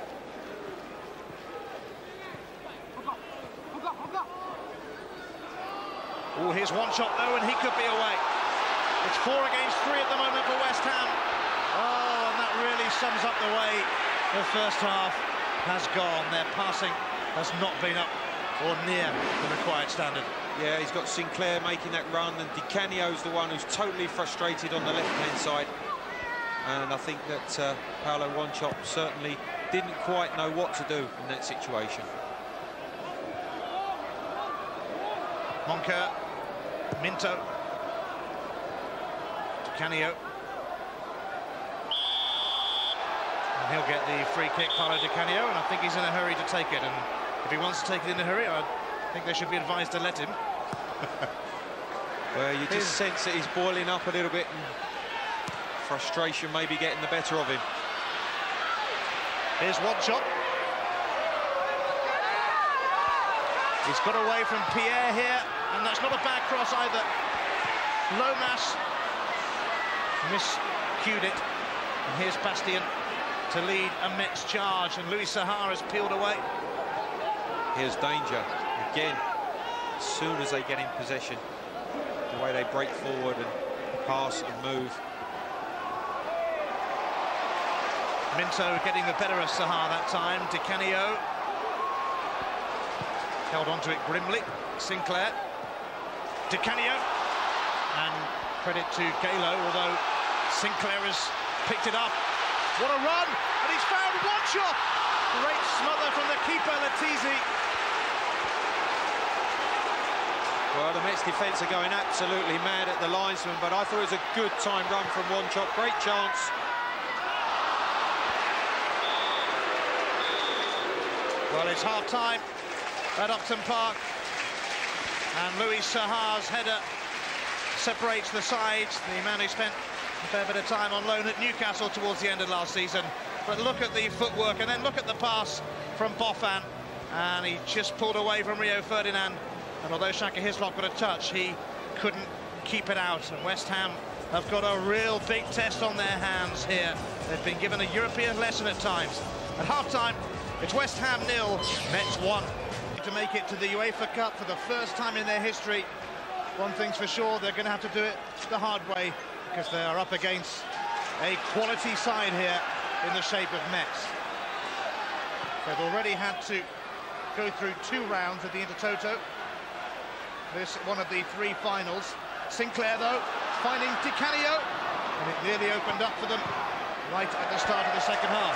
Oh, here's one shot though, and he could be away. It's 4 against 3 at the moment for West Ham. Oh, and that really sums up the way the first half has gone. Their passing has not been up or near the required standard. Yeah, he's got Sinclair making that run, and Di Canio's the one who's totally frustrated on the left-hand side. And I think that Paulo Wanchope certainly didn't quite know what to do in that situation. Monker, Minto, Di Canio. And he'll get the free kick, Paulo Di Canio, and I think he's in a hurry to take it. And if he wants to take it in a hurry, I think they should be advised to let him. Well, you just sense that he's boiling up a little bit, and frustration may be getting the better of him. Here's Wanchope. He's got away from Pierre here, and that's not a bad cross either. Lomas miscued it, and here's Bastien to lead a Metz charge, and Louis Saha has peeled away. Here's danger again. As soon as they get in possession, the way they break forward and pass and move. Minto getting the better of Saha that time. Di Canio held onto it grimly. Sinclair, Di Canio, and credit to Galo, although Sinclair has picked it up. What a run, and he's found Wanchope. Great smother from the keeper, Letizi. Well, the Metz defence are going absolutely mad at the linesman, but I thought it was a good time run from Wanchope. Great chance. Well, it's half-time at Upton Park, and Louis Saha's header separates the sides. The man who spent a fair bit of time on loan at Newcastle towards the end of last season. But look at the footwork, and then look at the pass from Boffin, and he just pulled away from Rio Ferdinand. And although Shaka Hislop got a touch, he couldn't keep it out. And West Ham have got a real big test on their hands here. They've been given a European lesson at times. At half-time, it's West Ham 0, Metz 1. To make it to the UEFA Cup for the first time in their history, one thing's for sure, they're going to have to do it the hard way, because they are up against a quality side here in the shape of Metz. They've already had to go through 2 rounds of the Intertoto. This one of the 3 finals. Sinclair, though, finding Di Canio, and it nearly opened up for them right at the start of the second half.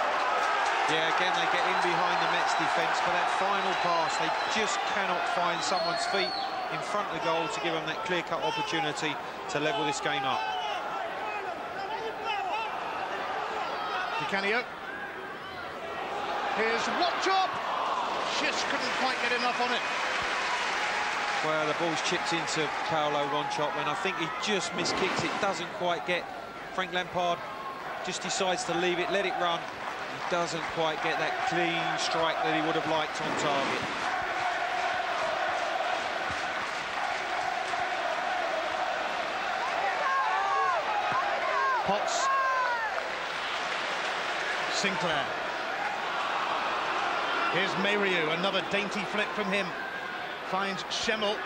Yeah, again, they get in behind the Metz defence for that final pass. They just cannot find someone's feet in front of the goal to give them that clear-cut opportunity to level this game up. Di Canio. Here's Wanchope. Just couldn't quite get enough on it. Well, the ball's chipped into Paulo Wanchope, and I think he just miskicks it. Doesn't quite get. Frank Lampard just decides to leave it, let it run. He doesn't quite get that clean strike that he would have liked on target. Potts. Sinclair. Here's Mayriou, another dainty flick from him. Finds Schemmel,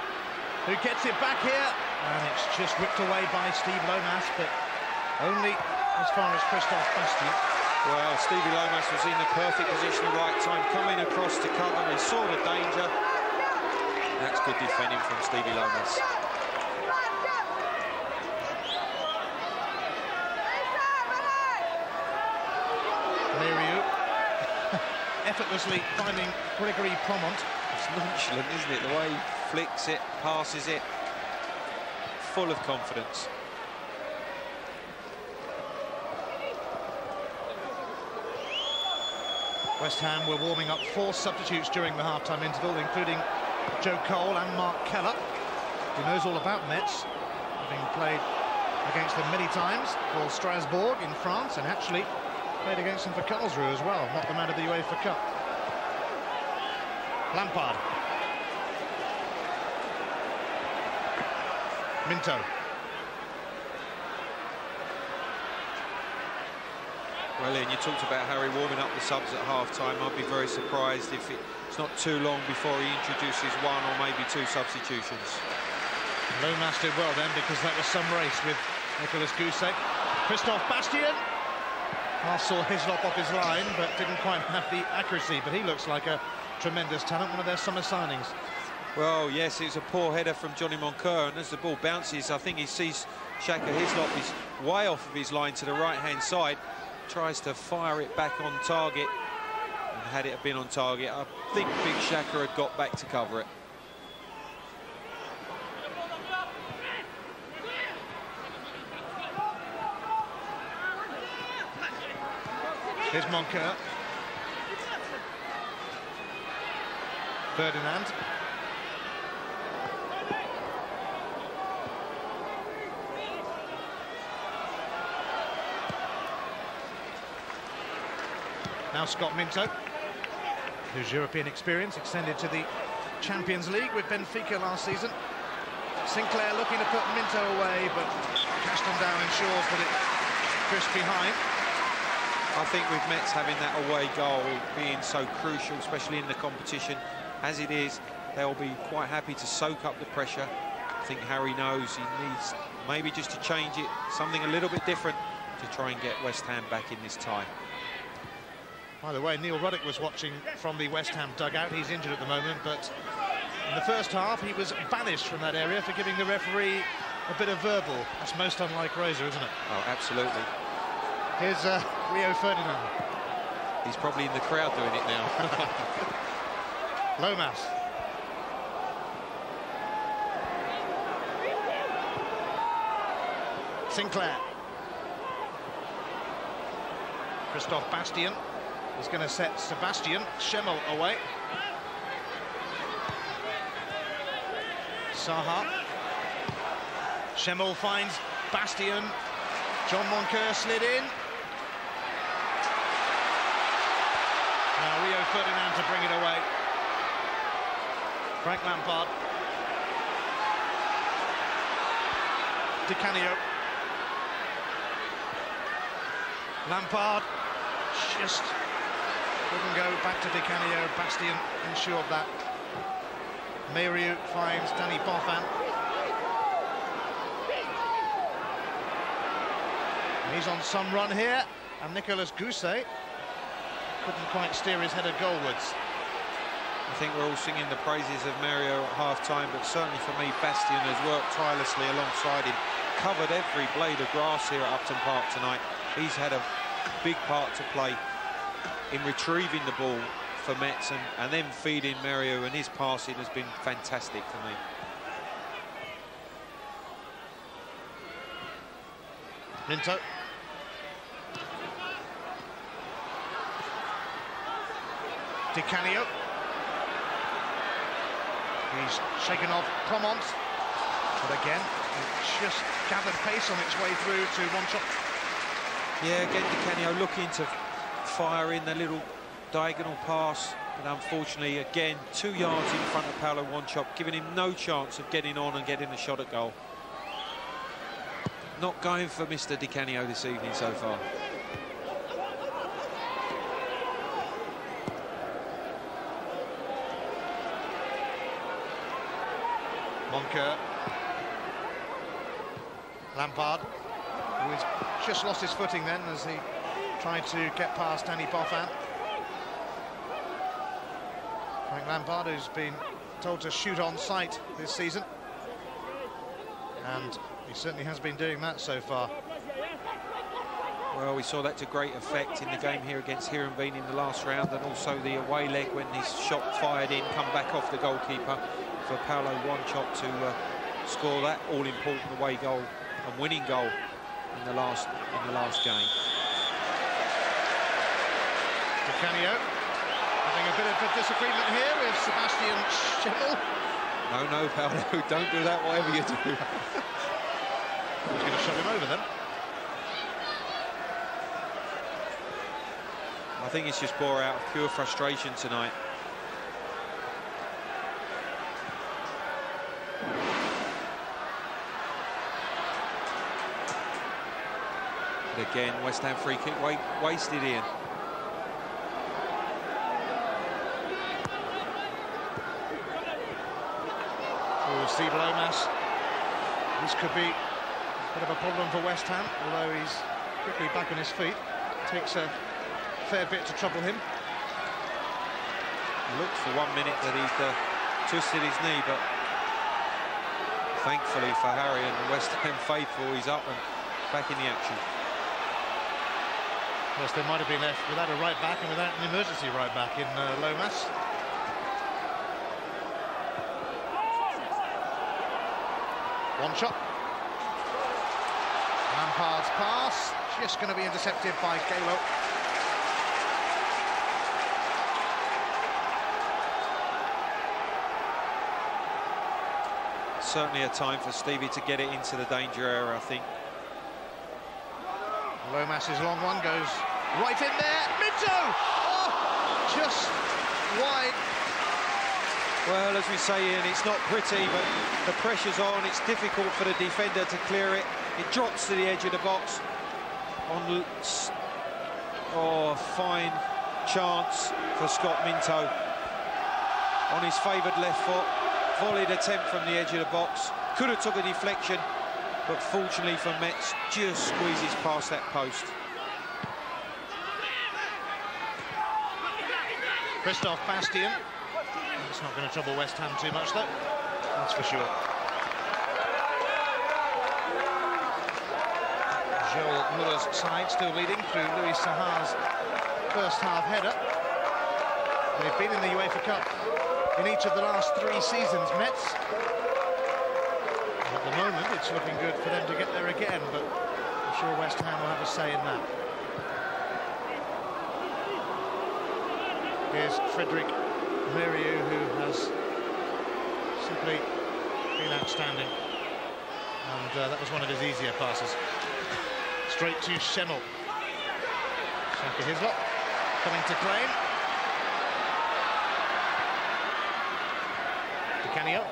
who gets it back here, and it's just ripped away by Steve Lomas, but only as far as Christophe Bastien. Well, Stevie Lomas was in the perfect position at the right time, coming across to cover. He saw the danger. That's good defending from Stevie Lomas. Mayriou effortlessly finding Gregory Promont. It's nonchalant, isn't it? The way he flicks it, passes it, full of confidence. West Ham were warming up 4 substitutes during the half-time interval, including Joe Cole and Mark Keller, who knows all about Metz, having played against them many times for Strasbourg in France, and actually played against them for Karlsruhe as well, knocked them out of the UEFA Cup. Lampard. Minto. Well, Ian, you talked about Harry warming up the subs at half-time. I'd be very surprised if it's not too long before he introduces one or maybe two substitutions. Lomas did well then, because that was some race with Nicolas Gousset. Christophe Bastien saw Hislop off his line, but didn't quite have the accuracy. But he looks like a tremendous talent, one of their summer signings. Well, yes, it's a poor header from Johnny Moncur, and as the ball bounces, I think he sees Shaka Hislop is way off of his line to the right-hand side, tries to fire it back on target, and had it been on target, I think Big Shaka had got back to cover it. Here's Moncur. Ferdinand. Now Scott Minto, whose European experience extended to the Champions League with Benfica last season. Sinclair looking to put Minto away, but Cashton down ensures that it drifts behind. I think with Metz having that away goal being so crucial, especially in the competition as it is, they'll be quite happy to soak up the pressure. I think Harry knows he needs maybe just to change it, something a little bit different to try and get West Ham back in this tie. By the way, Neil Ruddock was watching from the West Ham dugout. He's injured at the moment, but in the first half he was banished from that area for giving the referee a bit of verbal. That's most unlike Rosa, isn't it? Oh, absolutely. Here's Rio Ferdinand. He's probably in the crowd doing it now. Lomas. Sinclair. Christophe Bastien is going to set Sebastian Schemmel away. Saha. Schemmel finds Bastien. John Moncur slid in. Now Rio Ferdinand to bring it away. Frank Lampard. Di Canio. Lampard just couldn't go back to Di Canio. Bastien ensured that. Meyriou finds Danny Boffin. He's on some run here, and Nicolas Gousset couldn't quite steer his header goalwards. I think we're all singing the praises of Mario at half-time, but certainly for me, Bastien has worked tirelessly alongside him, covered every blade of grass here at Upton Park tonight. He's had a big part to play in retrieving the ball for Metz and then feeding Mario, and his passing has been fantastic for me. Minto. Di Canio. He's shaken off Clement, but again, it just gathered pace on its way through to Wanchop. Yeah, again, Di Canio looking to fire in the little diagonal pass, but unfortunately, again, 2 yards in front of Paulo Wanchop, giving him no chance of getting on and getting a shot at goal. Not going for Mr. Di Canio this evening so far. Moncur. Lampard, who has just lost his footing then as he tried to get past Danny Boffin. Frank Lampard, who's been told to shoot on sight this season, and he certainly has been doing that so far. Well, we saw that to great effect in the game here against Heerenveen in the last round, and also the away leg when his shot fired in, come back off the goalkeeper for Paulo Wanchop to score that all-important away goal and winning goal in the last game. Di Canio, Having a bit of a disagreement here with Sebastian Schimmel. No, Paolo, don't do that, whatever you do. Who's going to shove him over then? I think it's just bore out of pure frustration tonight. But again, West Ham free kick wasted, Ian. Oh, Steve Lomas. This could be a bit of a problem for West Ham, although he's quickly back on his feet. Takes a fair bit to trouble him. Looked for 1 minute that he'd twisted his knee, but thankfully for Harry and the West Ham faithful, he's up and back in the action. Yes, they might have been left without a right back and without an emergency right back in Lomas. One shot. Lampard's pass, just going to be intercepted by Galo. Certainly a time for Stevie to get it into the danger area, I think. Lomas's long one goes right in there. Minto! Oh, just wide. Well, as we say, Ian, it's not pretty, but the pressure's on. It's difficult for the defender to clear it. It drops to the edge of the box. Fine chance for Scott Minto. On his favoured left foot. Volleyed attempt from the edge of the box. Could have took a deflection, but fortunately for Metz, just squeezes past that post. Christophe Bastien. It's not going to trouble West Ham too much, though. That's for sure. Joel Muller's side still leading through Louis Saha's first half header. They've been in the UEFA Cup in each of the last 3 seasons, Metz. At the moment, it's looking good for them to get there again, but I'm sure West Ham will have a say in that. Here's Frederick Merieux, who has simply been outstanding. And that was one of his easier passes. Straight to Schemmel. Shaka Hislop coming to claim. Canio.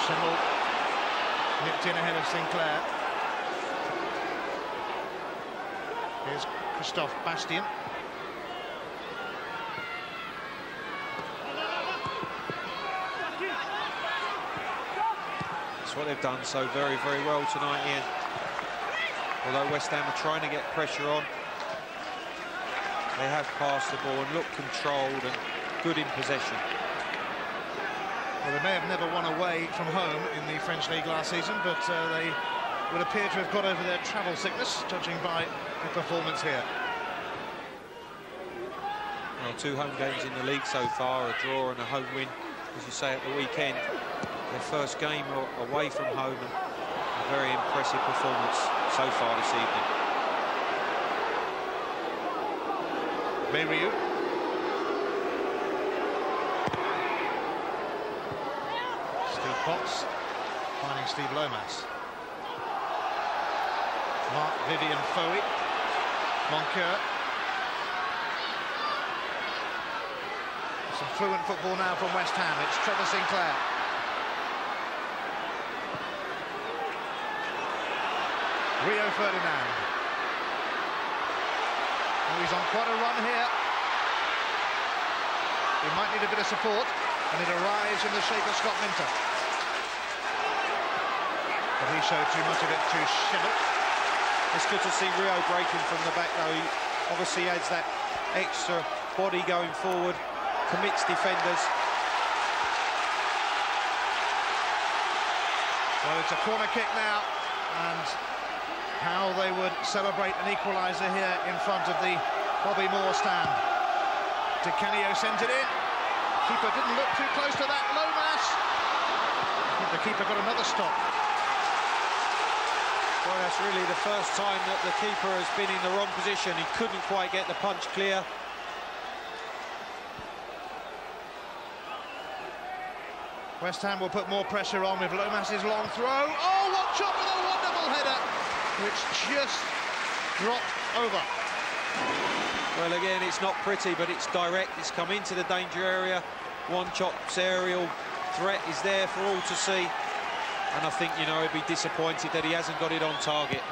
Schemmel nipped in ahead of Sinclair. Here's Christophe Bastien. That's what they've done so very, very well tonight, Ian. Although West Ham are trying to get pressure on, they have passed the ball and looked controlled and good in possession. Well, they may have never won away from home in the French League last season, but they would appear to have got over their travel sickness, judging by the performance here. Well, 2 home games in the league so far, a draw and a home win, as you say, at the weekend. Their first game away from home, and a very impressive performance so far this evening. Merieux. Potts finding Steve Lomas. Mark Vivian Foey. Moncur. Some fluent football now from West Ham. It's Trevor Sinclair. Rio Ferdinand. Oh, he's on quite a run here. He might need a bit of support, and it arrives in the shape of Scott Minto. But he showed too much of it to Schimmel. It's good to see Rio breaking from the back, though. He obviously adds that extra body going forward, commits defenders. Well, it's a corner kick now, and how they would celebrate an equaliser here in front of the Bobby Moore stand. Di Canio sent it in. Keeper didn't look too close to that. Lomas. I think the keeper got another stop. Well, that's really the first time that the keeper has been in the wrong position. He couldn't quite get the punch clear. West Ham will put more pressure on with Lomas's long throw. Oh, what shot with a wonderful header, which just dropped over. Well, again, it's not pretty, but it's direct. It's come into the danger area. One chop's aerial threat is there for all to see. And I think, you know, he'd be disappointed that he hasn't got it on target.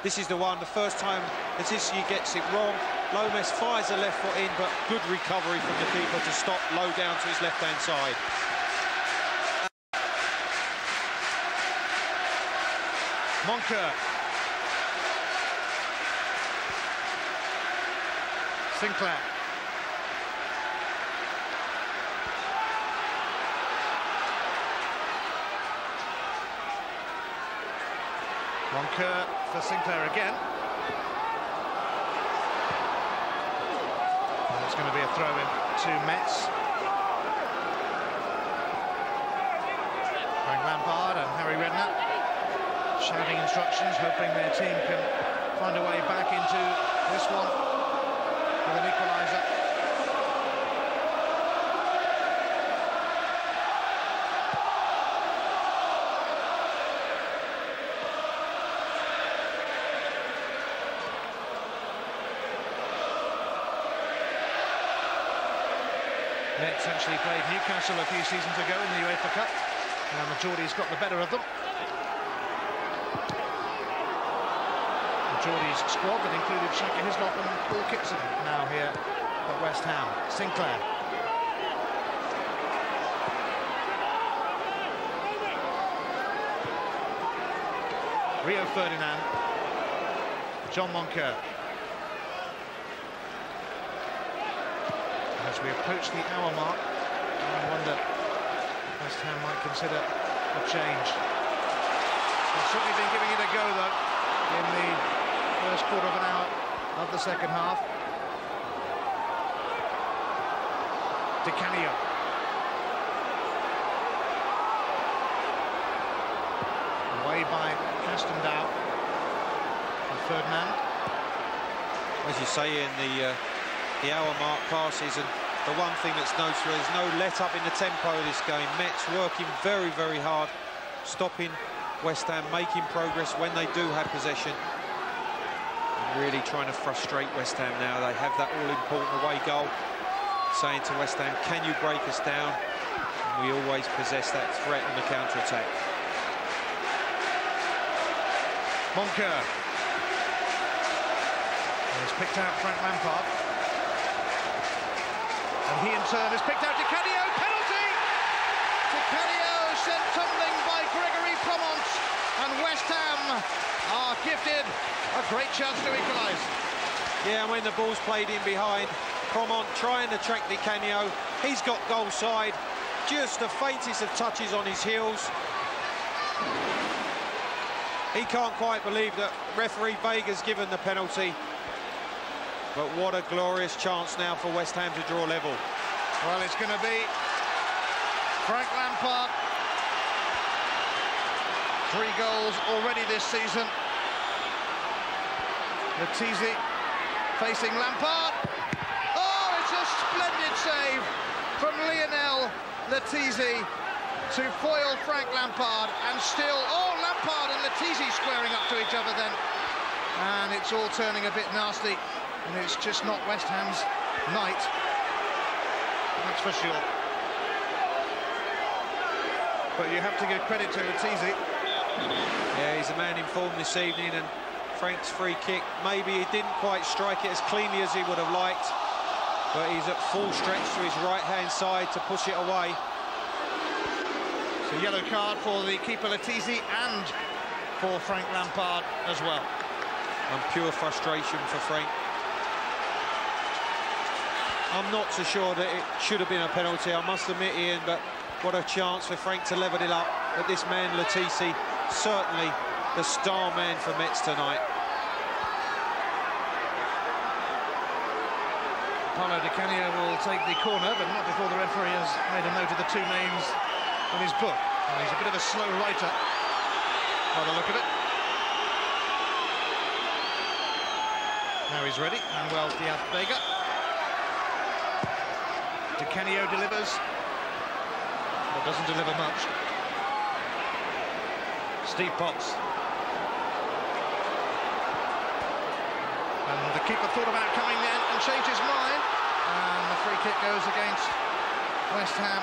This is the one, the first time Letizi gets it wrong. Lomas fires the left foot in, but good recovery from the keeper to stop low down to his left-hand side. Moncur. Sinclair. Moncur for Sinclair again. And it's going to be a throw-in to Metz. Frank Lampard and Harry Redknapp shouting instructions, hoping their team can find a way back into this one with an equaliser. Metz actually played Newcastle a few seasons ago in the UEFA Cup, and the Geordies got the better of them. The Geordies squad that included Shaka Hislop and Paul Kitson now here at West Ham. Sinclair. Rio Ferdinand. John Moncur. As we approach the hour mark, I wonder West Ham might consider a change. They've certainly been giving it a go, though, in the first quarter of an hour of the second half. Di Canio. Away by Castendow and Ferdinand. As you say, in the hour mark passes, and the one thing that's noticeable is no let-up in the tempo of this game. Metz working very, very hard, stopping West Ham, making progress when they do have possession, and really trying to frustrate West Ham now. They have that all-important away goal, saying to West Ham, can you break us down? And we always possess that threat on the counter-attack. Moncur. He's picked out Frank Lampard. And he in turn has picked out Di Canio. Penalty! Di Canio sent tumbling by Gregory Pomont, and West Ham are gifted a great chance to equalise. Yeah, and when the ball's played in behind, Pomont trying to track Di Canio. He's got goal side, just the faintest of touches on his heels. He can't quite believe that referee Vega's given the penalty. But what a glorious chance now for West Ham to draw level. Well, it's going to be Frank Lampard. 3 goals already this season. Letizi facing Lampard. Oh, it's a splendid save from Lionel Letizi to foil Frank Lampard, and still, oh, Lampard and Letizi squaring up to each other then. And it's all turning a bit nasty. And it's just not West Ham's night, that's for sure. But you have to give credit to Letizi. Yeah, he's a man in form this evening, and Frank's free kick, maybe he didn't quite strike it as cleanly as he would have liked, but he's at full stretch to his right-hand side to push it away. It's a yellow card for the keeper Letizi and for Frank Lampard as well. And pure frustration for Frank. I'm not so sure that it should have been a penalty, I must admit, Ian, but what a chance for Frank to level it up. But this man, Letizi, certainly the star man for Metz tonight. Paolo Di Canio will take the corner, but not before the referee has made a note of the 2 names on his book. And he's a bit of a slow writer, by the look of it. Now he's ready, and well, Diaz Vega. Di Canio delivers, but doesn't deliver much. Steve Potts. And the keeper thought about coming in and changed his mind. And the free kick goes against West Ham.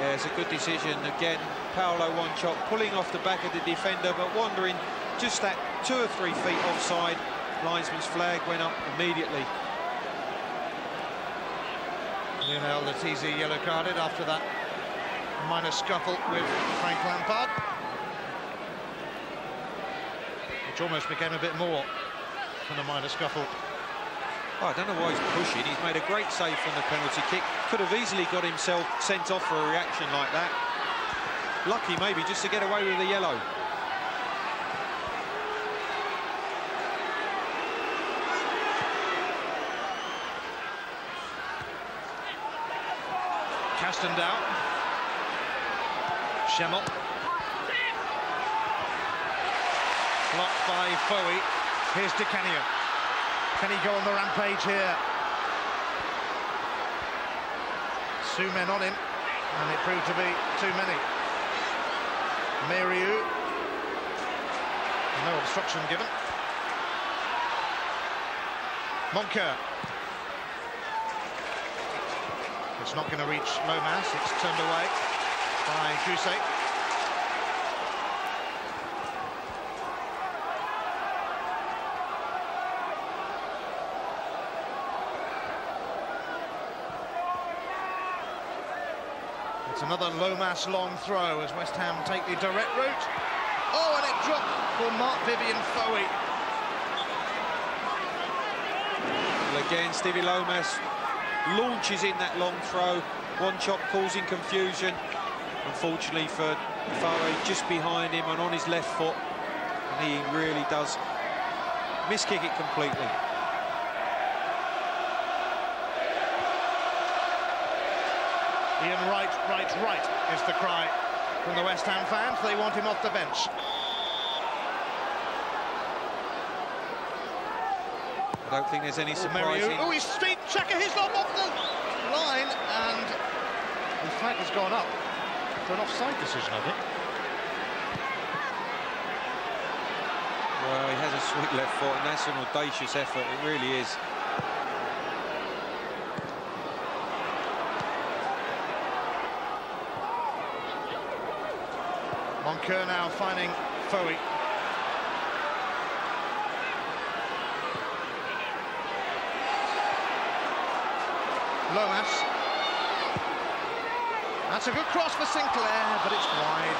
Yeah, it's a good decision. Again, Paolo Wanchope pulling off the back of the defender, but wandering just that 2 or 3 feet offside. Linesman's flag went up immediately. Lionel Letizi yellow carded after that minor scuffle with Frank Lampard, which almost became a bit more than a minor scuffle. Oh, I don't know why he's pushing. He's made a great save from the penalty kick. Could have easily got himself sent off for a reaction like that. Lucky maybe just to get away with the yellow. Caston down. Schemmel. Blocked by Foe. Here's Di Canio. Can he go on the rampage here? 2 men on him, and it proved to be too many. Meriu. No obstruction given. Moncur. It's not going to reach Lomas. It's turned away by Gousset. It's another Lomas long throw as West Ham take the direct route. Oh, and it dropped for Marc-Vivien Foe. Well, again, Stevie Lomas launches in that long throw. Wanchope causing confusion. Unfortunately for Foe, just behind him and on his left foot. And he really does miskick it completely. Ian Wright, right is the cry from the West Ham fans. They want him off the bench. I don't think there's any surprise. Oh, he's street checker his lob off the line, and the flag has gone up for an offside decision, I think. Well, he has a sweet left foot, and that's an audacious effort. It really is. Moncur now finding Foe. Lomas. That's a good cross for Sinclair, but it's wide.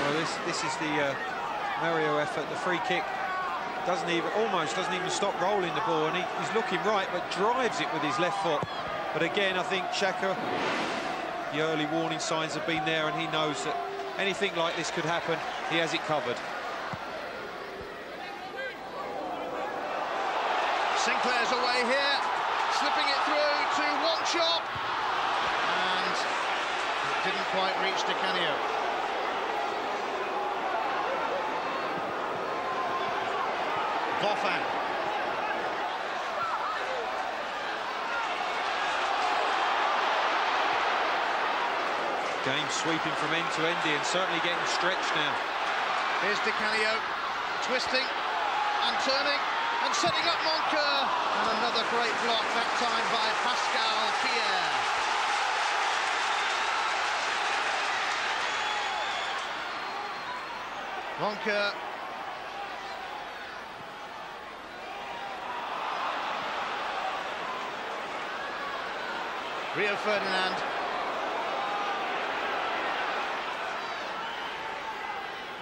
Well, this is the Mario effort. The free kick almost doesn't even stop rolling the ball, and he's looking right, but drives it with his left foot. But again, I think Xhaka, the early warning signs have been there, and he knows that anything like this could happen. He has it covered. Sinclair's away here, slipping it through to Wanchope, and it didn't quite reach Di Canio. Boffin. Game sweeping from end to end here, and certainly getting stretched now. Here's Di Canio, twisting and turning and setting up Moncur, and another great block, that time by Pascal Pierre. Moncur. Rio Ferdinand.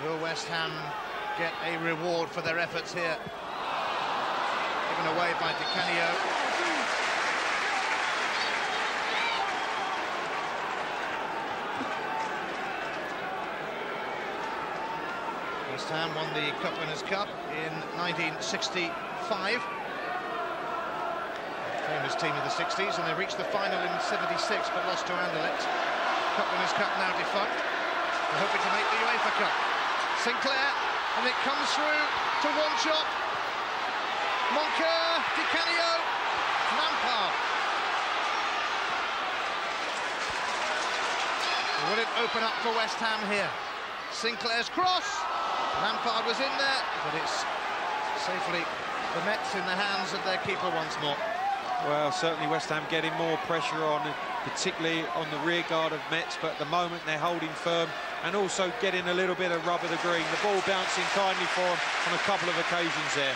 Will West Ham get a reward for their efforts here? Given away by Di Canio. West Ham won the Cup Winners' Cup in 1965. Famous team of the 60s, and they reached the final in 76 but lost to Anderlecht. Cup Winners' Cup now defunct. They're hoping to make the UEFA Cup. Sinclair and it comes through to Wanchop. Moncur, Di Canio, Lampard. Will it open up for West Ham here? Sinclair's cross. Lampard was in there, but it's safely the Metz in the hands of their keeper once more. Well, certainly West Ham getting more pressure on, particularly on the rear guard of Metz, but at the moment they're holding firm and also getting a little bit of rub of the green. The ball bouncing kindly for them on a couple of occasions there.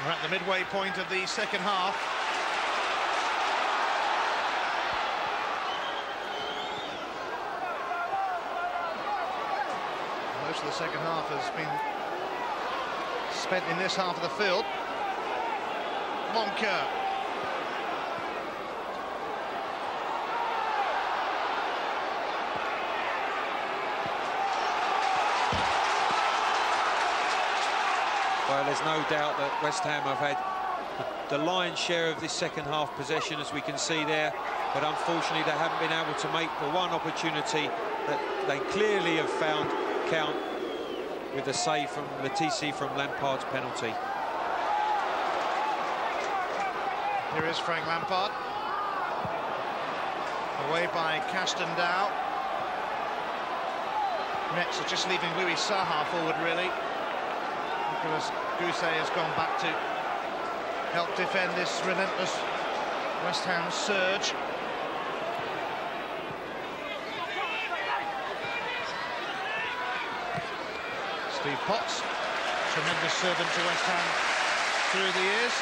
We're at the midway point of the second half. Most of the second half has been spent in this half of the field. Moncur. Well, there's no doubt that West Ham have had the lion's share of this second half possession, as we can see there, but unfortunately they haven't been able to make the one opportunity that they clearly have found count with the save from Letizia from Lampard's penalty. Here is Frank Lampard. Away by Castendow. Metz are just leaving Louis Saha forward, really. Nicolas Gousset has gone back to help defend this relentless West Ham surge. Steve Potts, tremendous servant to West Ham through the years.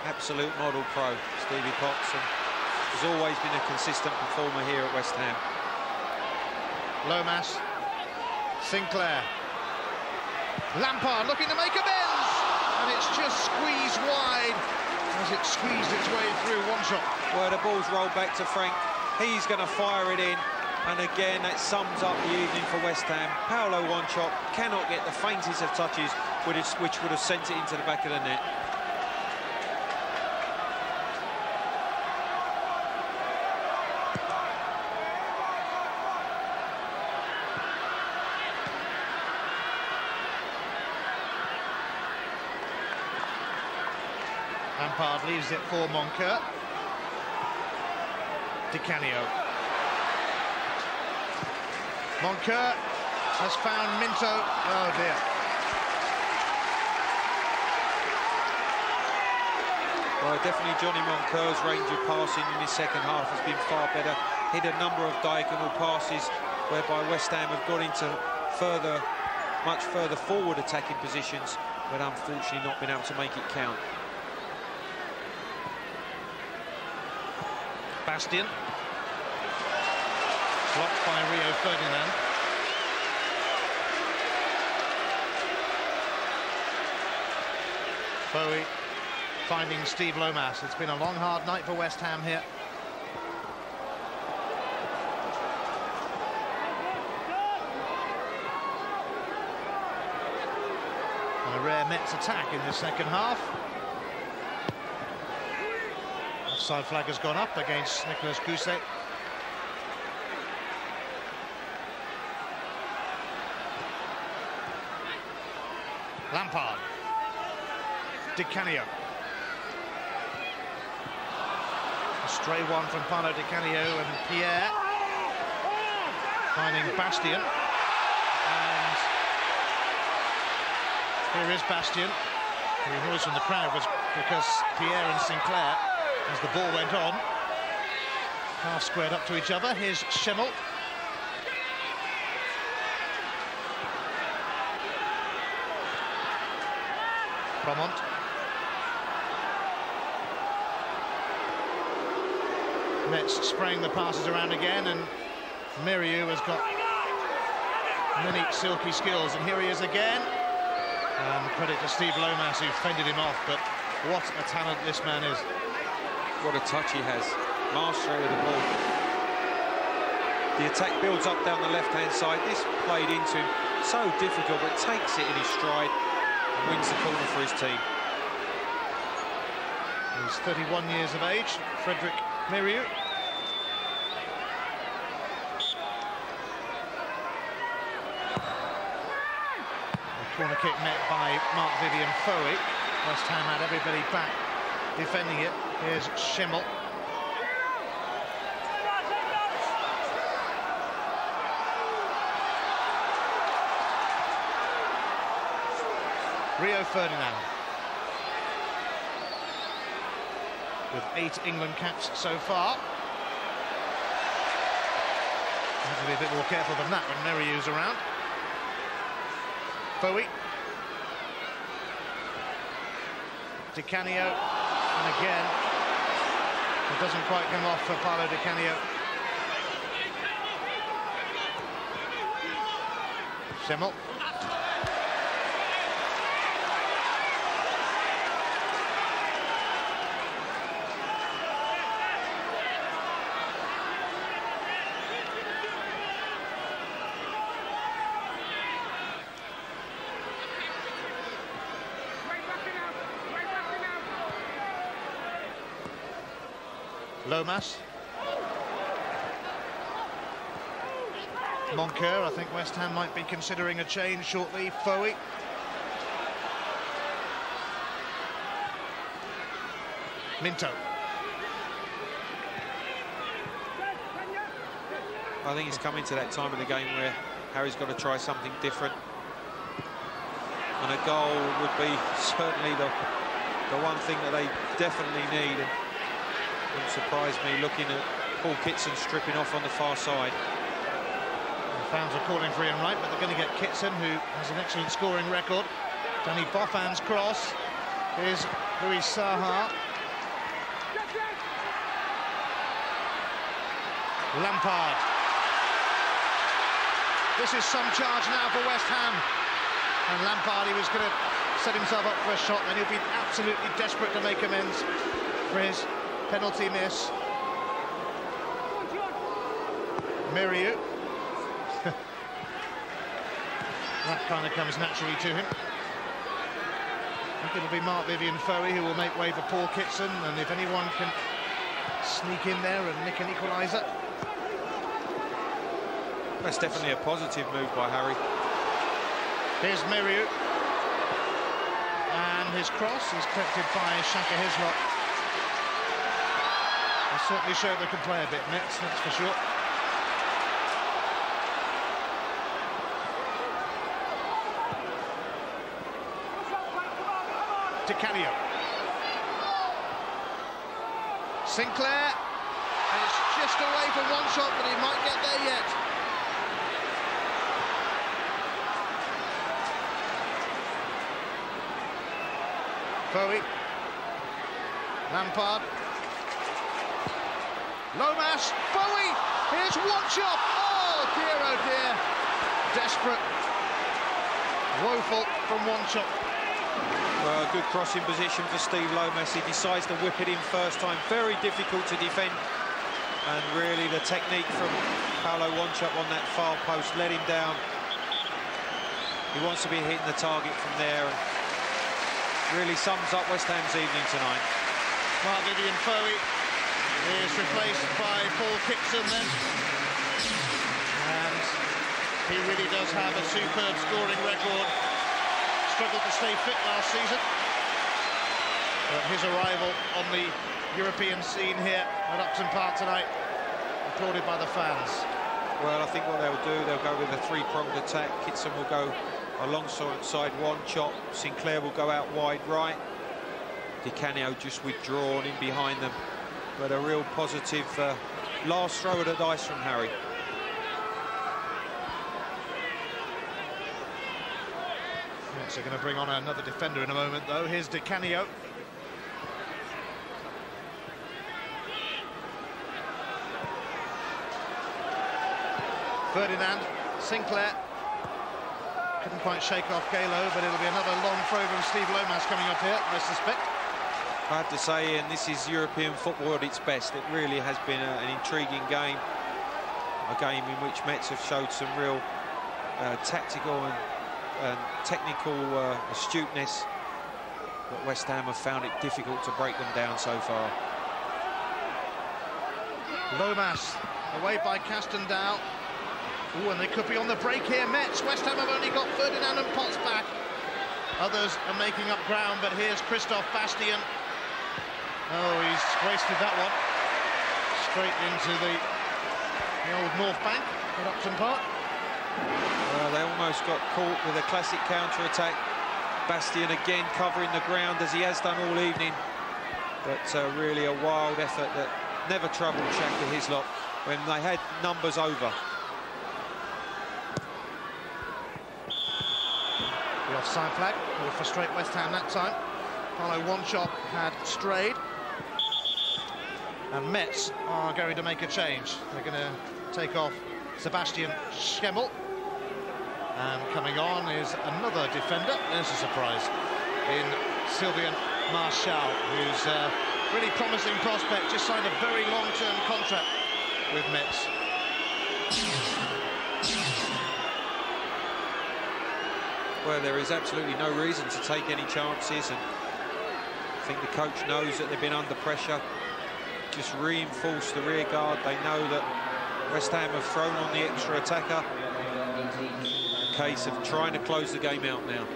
Absolute model pro, Stevie Potts, and has always been a consistent performer here at West Ham. Lomas, Sinclair, Lampard looking to make amends, and it's just squeezed wide as it squeezed its way through Wanchop. Well, the ball's rolled back to Frank. He's going to fire it in, and again that sums up the evening for West Ham. Paolo Wanchop cannot get the faintest of touches, which would have sent it into the back of the net. Lampard leaves it for Moncur. Di Canio. Moncur has found Minto. Oh dear. Well, definitely Johnny Moncur's range of passing in his second half has been far better. Hit a number of diagonal passes whereby West Ham have got into much further forward attacking positions, but unfortunately not been able to make it count. Bastian. Blocked by Rio Ferdinand. Bowie finding Steve Lomas. It's been a long, hard night for West Ham here. And a rare Metz attack in the second half. Offside flag has gone up against Nicolas Gousset. Lampard. Di Canio. A stray one from Paolo Di Canio and Pierre. Finding Bastian. And here is Bastian. The noise from the crowd was because Pierre and Sinclair, as the ball went on, half squared up to each other. Here's Schemmel. Promont. Metz spraying the passes around again, and Miriou has got many silky skills, and here he is again. Credit to Steve Lomas, who fended him off, but what a talent this man is. What a touch he has. Mastery of the ball. The attack builds up down the left-hand side. This played into him. So difficult, but takes it in his stride and wins the corner for his team. He's 31 years of age, Frederick Miriou. corner kick met by Marc-Vivien Foé. West Ham had everybody back defending it. Here's Schimmel. Rio Ferdinand, with 8 England caps so far. Have to be a bit more careful than that when Meriu's around. Foé. Di Canio, and again, it doesn't quite come off for Paolo Di Canio. Schimmel. Lomas. Moncur, I think West Ham might be considering a change shortly. Foé. Minto. I think it's coming to that time of the game where Harry's got to try something different. And a goal would be certainly the one thing that they definitely need. And it wouldn't surprise me looking at Paul Kitson stripping off on the far side. The fans are calling for Ian Wright, but they're going to get Kitson, who has an excellent scoring record. Danny Boffan's cross. Here's Louis Saha. Lampard. This is some charge now for West Ham. And Lampard, he was going to set himself up for a shot, then he'll be absolutely desperate to make amends for his penalty miss. Meriu. That kind of comes naturally to him. I think it'll be Marc-Vivien Foé who will make way for Paul Kitson, and if anyone can sneak in there and nick an equaliser. That's definitely a positive move by Harry. Here's Meriu. And his cross is corrected by Shaka Hislop. They certainly showed they could play a bit, Metz, that's for sure. Di Canio. Sinclair. And it's just away from one shot, but he might get there yet. Foé. Lampard. Lomas. Foé. Here's one shot. Oh dear. Desperate. Woeful from one shot. Well, good crossing position for Steve Lomas. He decides to whip it in first time. Very difficult to defend. And really the technique from Paulo Wanchope on that far post let him down. He wants to be hitting the target from there. And really sums up West Ham's evening tonight. Marc-Vivien Foé is replaced by Paul Kitson then. And he really does have a superb scoring record. Struggled to stay fit last season. But his arrival on the European scene here at Upton Park tonight, applauded by the fans. Well, I think what they'll do, they'll go with a three-pronged attack. Kitson will go alongside Wanchope. Sinclair will go out wide right. Di Canio just withdrawn in behind them. But a real positive last throw of the dice from Harry. Metz are going to bring on another defender in a moment, though. Here's Di Canio. Ferdinand. Sinclair. Couldn't quite shake off Galo, but it'll be another long throw from Steve Lomas coming up here, I suspect. I have to say, and this is European football at its best. It really has been an intriguing game. A game in which Metz have showed some real tactical and technical astuteness. But West Ham have found it difficult to break them down so far. Lomas, away by Castendow. Oh, and they could be on the break here. Metz, West Ham have only got Ferdinand and Potts back. Others are making up ground, but here's Christophe Bastien. Oh, he's wasted that one. Straight into the old North Bank at Upton Park. Well, they almost got caught with a classic counter-attack. Bastien again covering the ground as he has done all evening. But really a wild effort that never troubled Xhaka Hislop when they had numbers over. The offside flag will frustrate West Ham that time. Paulo Wanchope had strayed. And Metz are going to make a change. They're going to take off Sebastian Schemmel. And coming on is another defender. There's a surprise in Sylvain Marchal, who's a really promising prospect, just signed a very long-term contract with Metz. Well, there is absolutely no reason to take any chances, and I think the coach knows that they've been under pressure. Just reinforce the rear guard. They know that West Ham have thrown on the extra attacker. A case of trying to close the game out now.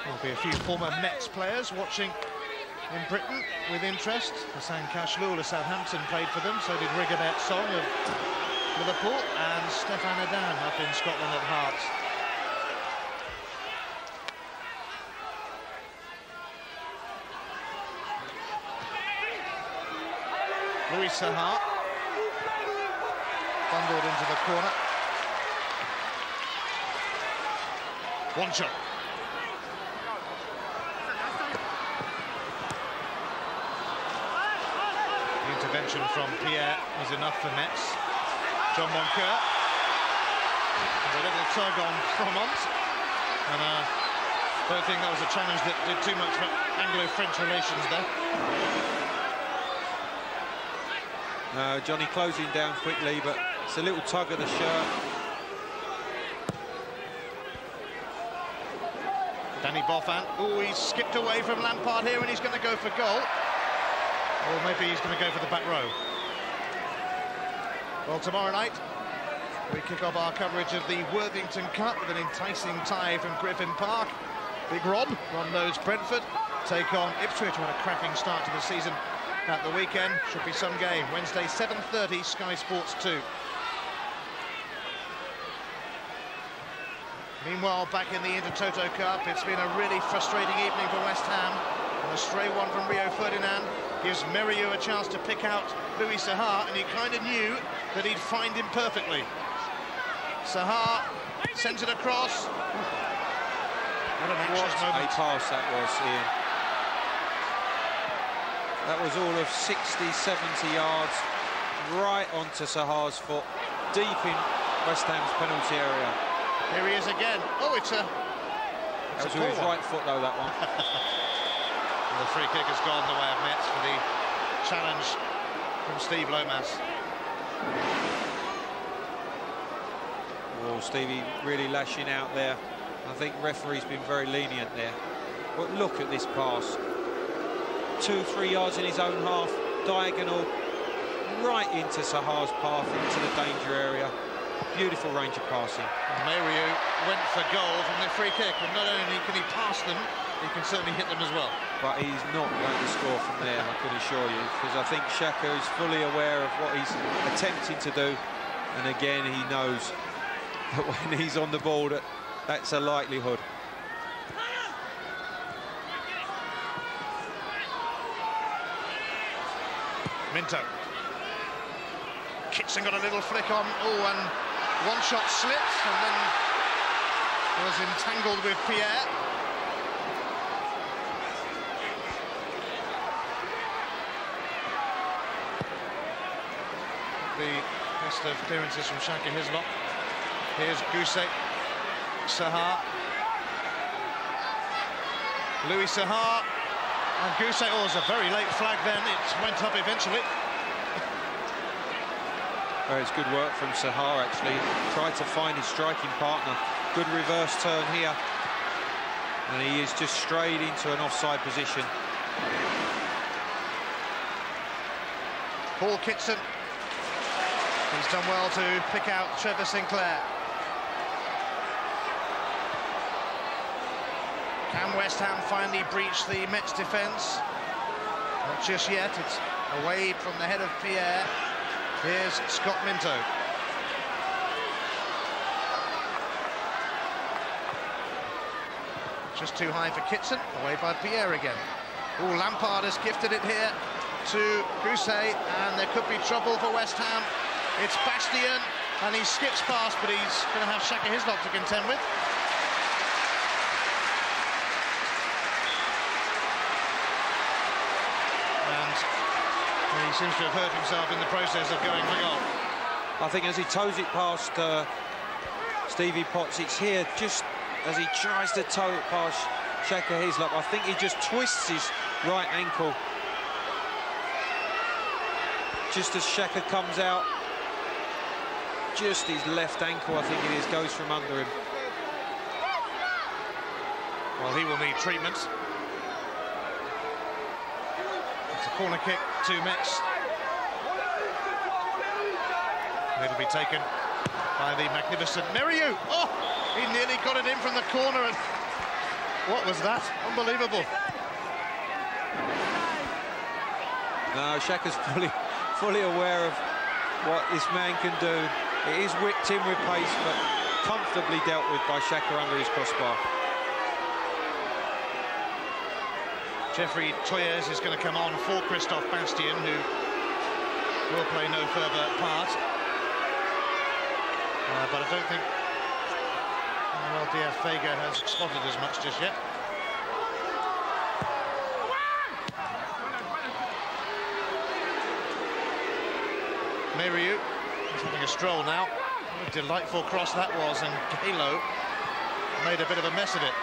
There'll be a few former Metz players watching in Britain with interest. Hassan Kashloul of Southampton played for them, so did Rigobert Song of Liverpool, and Stefan Adam up in Scotland at Hearts. Louis Saha bundled into the corner. Wanchope. The intervention from Pierre was enough for Metz. John Moncur. A little tug on Fromont. And I don't think that was a challenge that did too much for Anglo-French relations there. Johnny closing down quickly, but it's a little tug of the shirt. Danny Boffin. Oh, he's skipped away from Lampard here, and he's going to go for goal. Or maybe he's going to go for the back row. Well, tomorrow night, we kick off our coverage of the Worthington Cup with an enticing tie from Griffin Park. Big Rob knows Brentford, take on Ipswich. What a cracking start to the season at the weekend. Should be some game. Wednesday, 7:30, Sky Sports 2. Meanwhile, back in the Intertoto Cup, it's been a really frustrating evening for West Ham. And a stray one from Rio Ferdinand gives Merieux a chance to pick out Louis Saha, and he kind of knew that he'd find him perfectly. Saha sends it across. What an anxious moment. A pass that was, Ian. That was all of 60, 70 yards, right onto Saha's foot, deep in West Ham's penalty area. Here he is again. Oh, it's a... That was with his right foot, though, that one. And the free kick has gone the way of Metz for the challenge from Steve Lomas. Oh, Stevie really lashing out there. I think referee's been very lenient there. But look at this pass. 2-3 yards in his own half, diagonal, right into Saha's path, into the danger area. Beautiful range of passing. Merieux went for goal from the free kick, and not only can he pass them, he can certainly hit them as well. But he's not going to score from there, I can assure you, because I think Xhaka is fully aware of what he's attempting to do, and again he knows that when he's on the ball, that's a likelihood. Minto. Kitson got a little flick on. Oh, and one shot slipped and then was entangled with Pierre. The best of clearances from Xhaka Hislop. Here's Gousset. Saha. Louis Saha. And Gousset, oh, it's a very late flag then. It went up eventually. Well, it's good work from Saha, actually. Tried to find his striking partner. Good reverse turn here. And he is just strayed into an offside position. Paul Kitson He's done well to pick out Trevor Sinclair. Can West Ham finally breach the Metz defence? Not just yet. It's away from the head of Pierre. Here's Scott Minto. Just too high for Kitson, away by Pierre again. Oh, Lampard has gifted it here to Gousset, and there could be trouble for West Ham. It's Bastien, and he skips past, but he's going to have Shaka Hislop to contend with. And he seems to have hurt himself in the process of going for goal. I think as he toes it past Stevie Potts, it's here just as he tries to toe it past Shaka Hislop. I think he just twists his right ankle just as Shaka comes out. Just his left ankle, I think it is, goes from under him. Well, he will need treatment. It's a corner kick to Metz. It'll be taken by the magnificent Meriou. Oh, he nearly got it in from the corner, and what was that? Unbelievable. No, Shaka's fully aware of what this man can do. It is whipped in with pace, but comfortably dealt with by Shaka under his crossbar. Geoffrey Toyes is going to come on for Christophe Bastien, who will play no further part. But I don't think Manuel Diaz-Vega has spotted as much just yet. Meriou is having a stroll now. What a delightful cross that was, and Galo made a bit of a mess of it,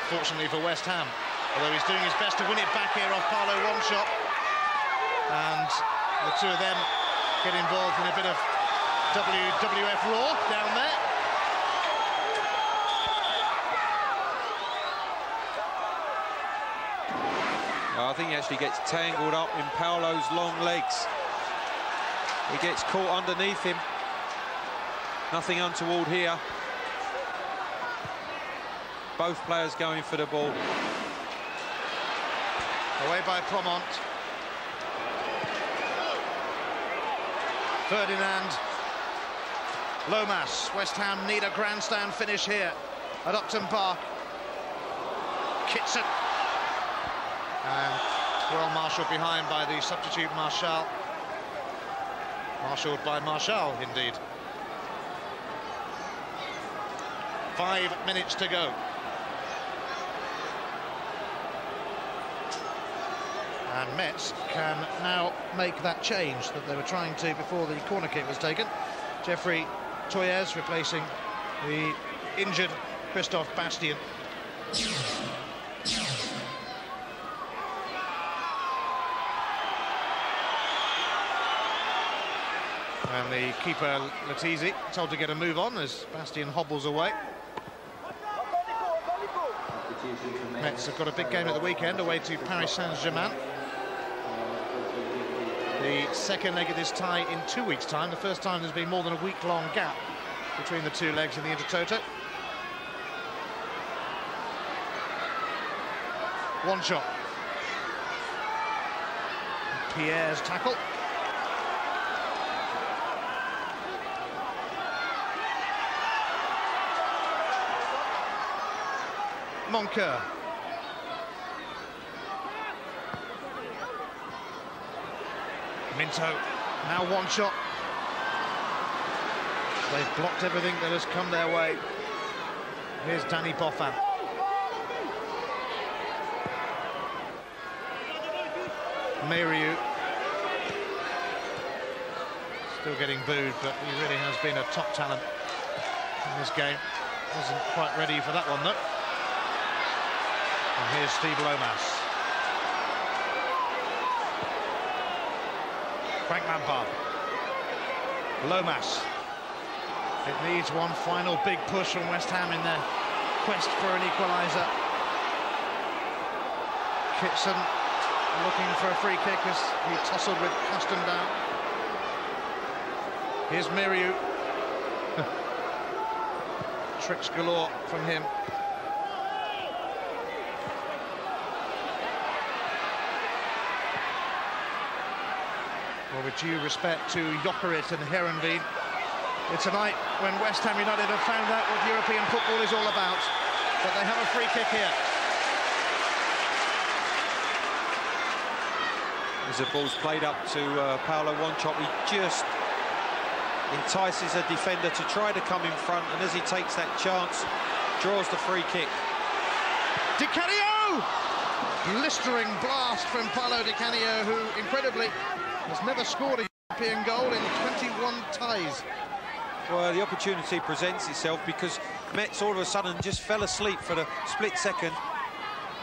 fortunately for West Ham. Although he's doing his best to win it back here off Paulo Ronchot. And the two of them get involved in a bit of WWF Raw down there. I think he actually gets tangled up in Paulo's long legs. He gets caught underneath him. Nothing untoward here. Both players going for the ball. Away by Promont. Ferdinand. Lomas. West Ham need a grandstand finish here at Upton Park. Kitson. And well marshalled behind by the substitute Marshall. Marshalled by Marshall, indeed. 5 minutes to go. And Metz can now make that change that they were trying to before the corner kick was taken. Geoffrey Toyes replacing the injured Christophe Bastien. And the keeper, Letizi, told to get a move on as Bastien hobbles away. Metz have got a big game at the weekend, away to Paris Saint-Germain. The second leg of this tie in 2 weeks' time. The first time there's been more than a week-long gap between the two legs in the Intertoto. One shot. Pierre's tackle. Moncur. Minto, now one shot. They've blocked everything that has come their way. Here's Danny Boffin. Meriou. Still getting booed, but he really has been a top talent in this game. Wasn't quite ready for that one, though. And here's Steve Lomas. Frank Lampard. Lomas. It needs one final big push from West Ham in their quest for an equaliser. Kitson looking for a free kick as he tussled with Custom down. Here's Miriu. Tricks galore from him. Well, with due respect to Jokerit and Heerenveen, it's a night when West Ham United have found out what European football is all about. But they have a free kick here. As the ball's played up to Paulo Wanchope, he just entices a defender to try to come in front, and as he takes that chance, draws the free kick. Di Canio! Blistering blast from Paulo Di Canio, who incredibly has never scored a European goal in 21 ties. Well, the opportunity presents itself because Metz all of a sudden just fell asleep for the split second,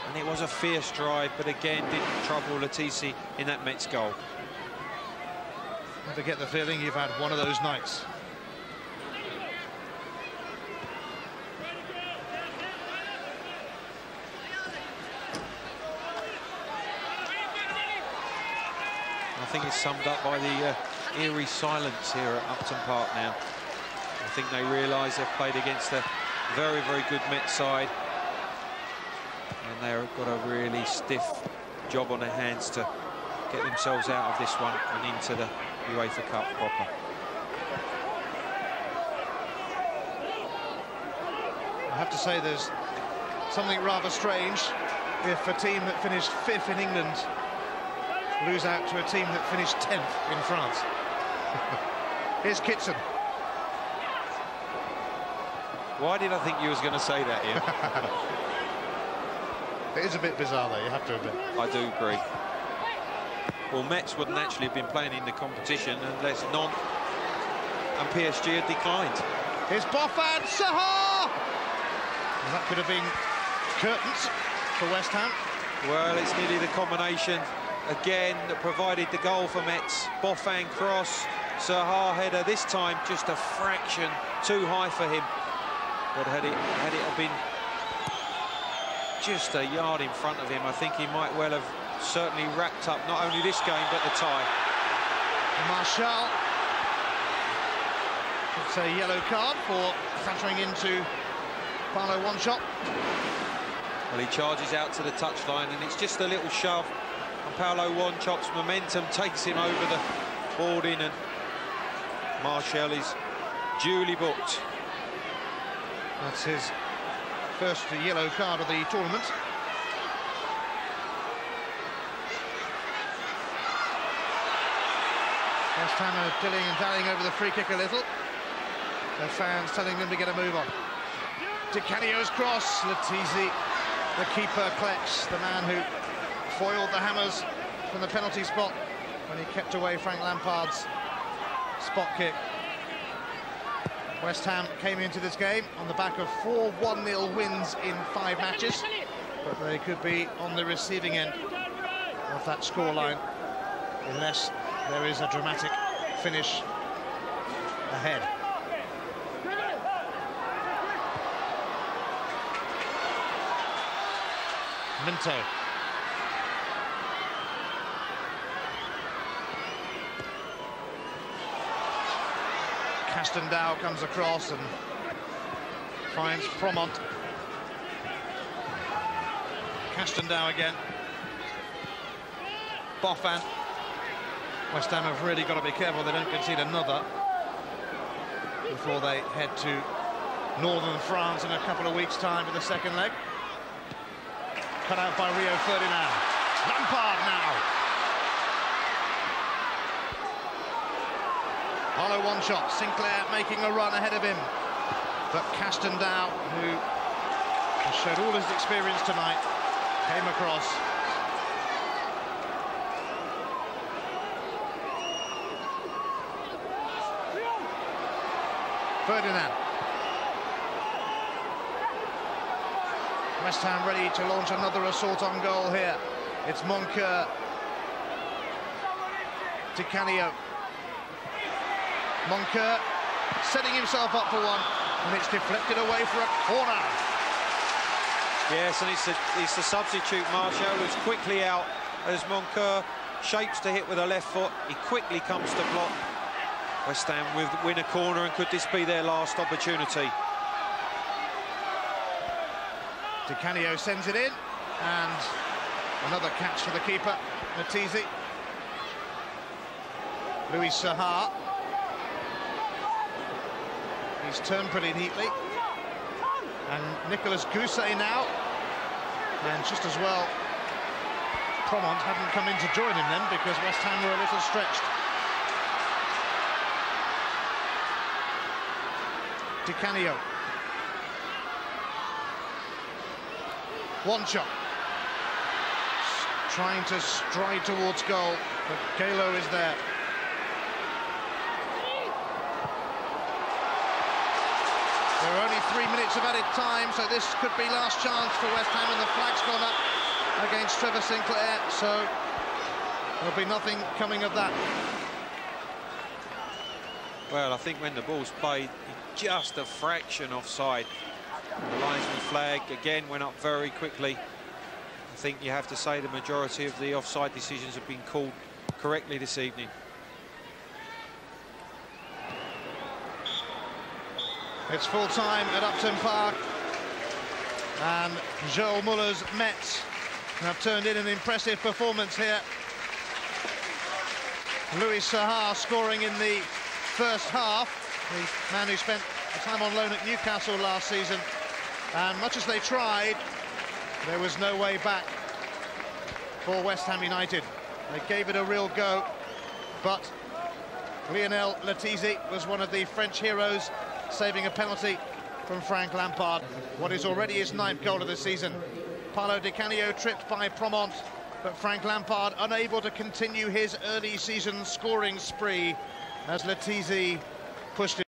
and it was a fierce drive, but again didn't trouble Latisi in that Metz goal. To get the feeling you've had one of those nights. I think it's summed up by the eerie silence here at Upton Park now. I think they realise they've played against a very, very good Metz side, and they've got a really stiff job on their hands to get themselves out of this one and into the UEFA Cup proper. I have to say there's something rather strange if a team that finished 5th in England lose out to a team that finished 10th in France. Here's Kitson. Why did I think you was going to say that, Ian? It is a bit bizarre, though, you have to admit. I do agree. Well, Metz wouldn't actually have been playing in the competition unless Nantes and PSG had declined. Here's Boffin, Sahar! And that could have been curtains for West Ham. Well, it's nearly the combination again that provided the goal for Metz. Boffin cross, Sahar header, this time just a fraction too high for him. But had it been just a yard in front of him, I think he might well have certainly wrapped up not only this game but the tie. Martial. It's a yellow card for clattering into Paulo Wanchope. Well, he charges out to the touchline, and it's just a little shove, and Paulo Wanchope's momentum takes him over the boarding, and Martial is duly booked. That's his first yellow card of the tournament. West Ham are dilling and dallying over the free kick a little. Their fans telling them to get a move on. Di Canio's cross, Latisi, the keeper, collects, the man who foiled the Hammers from the penalty spot when he kept away Frank Lampard's spot kick. West Ham came into this game on the back of 4 1-0 wins in 5 matches, but they could be on the receiving end of that scoreline unless there is a dramatic finish ahead. Minto. Castendow comes across and finds Fromont. Castendow again. Boffin. West Ham have really got to be careful they don't concede another before they head to northern France in a couple of weeks' time for the second leg. Cut out by Rio Ferdinand. Lampard now. Paulo Wanchope, Sinclair making a run ahead of him. But Castendow, who has showed all his experience tonight, came across. Ferdinand. West Ham ready to launch another assault on goal here. It's Moncur. Di Canio. Moncur setting himself up for one, and it's deflected away for a corner. Yes, and it's the substitute, Martial, who's quickly out as Moncur shapes to hit with a left foot. He quickly comes to block, West Ham will win a corner, and could this be their last opportunity? Di Canio sends it in, and another catch for the keeper, Natizzi. Louis Saha. He's turned pretty neatly. And Nicolas Gousset now. And just as well, Promont hadn't come in to join him then, because West Ham were a little stretched. Di Canio. One shot. Trying to stride towards goal, but Galo is there. There are only 3 minutes of added time, so this could be last chance for West Ham, and the flag's gone up against Trevor Sinclair, so there'll be nothing coming of that. Well, I think when the ball's played, just a fraction offside. The linesman flag again went up very quickly. I think you have to say the majority of the offside decisions have been called correctly this evening. It's full time at Upton Park, and Joel Muller's Metz have turned in an impressive performance here. Louis Saha scoring in the first half, the man who spent time on loan at Newcastle last season, and much as they tried, there was no way back for West Ham United. They gave it a real go, but Lionel Letizia was one of the French heroes, saving a penalty from Frank Lampard. What is already his 9th goal of the season. Paolo Di Canio tripped by Promont, but Frank Lampard unable to continue his early season scoring spree as Letizia pushed it.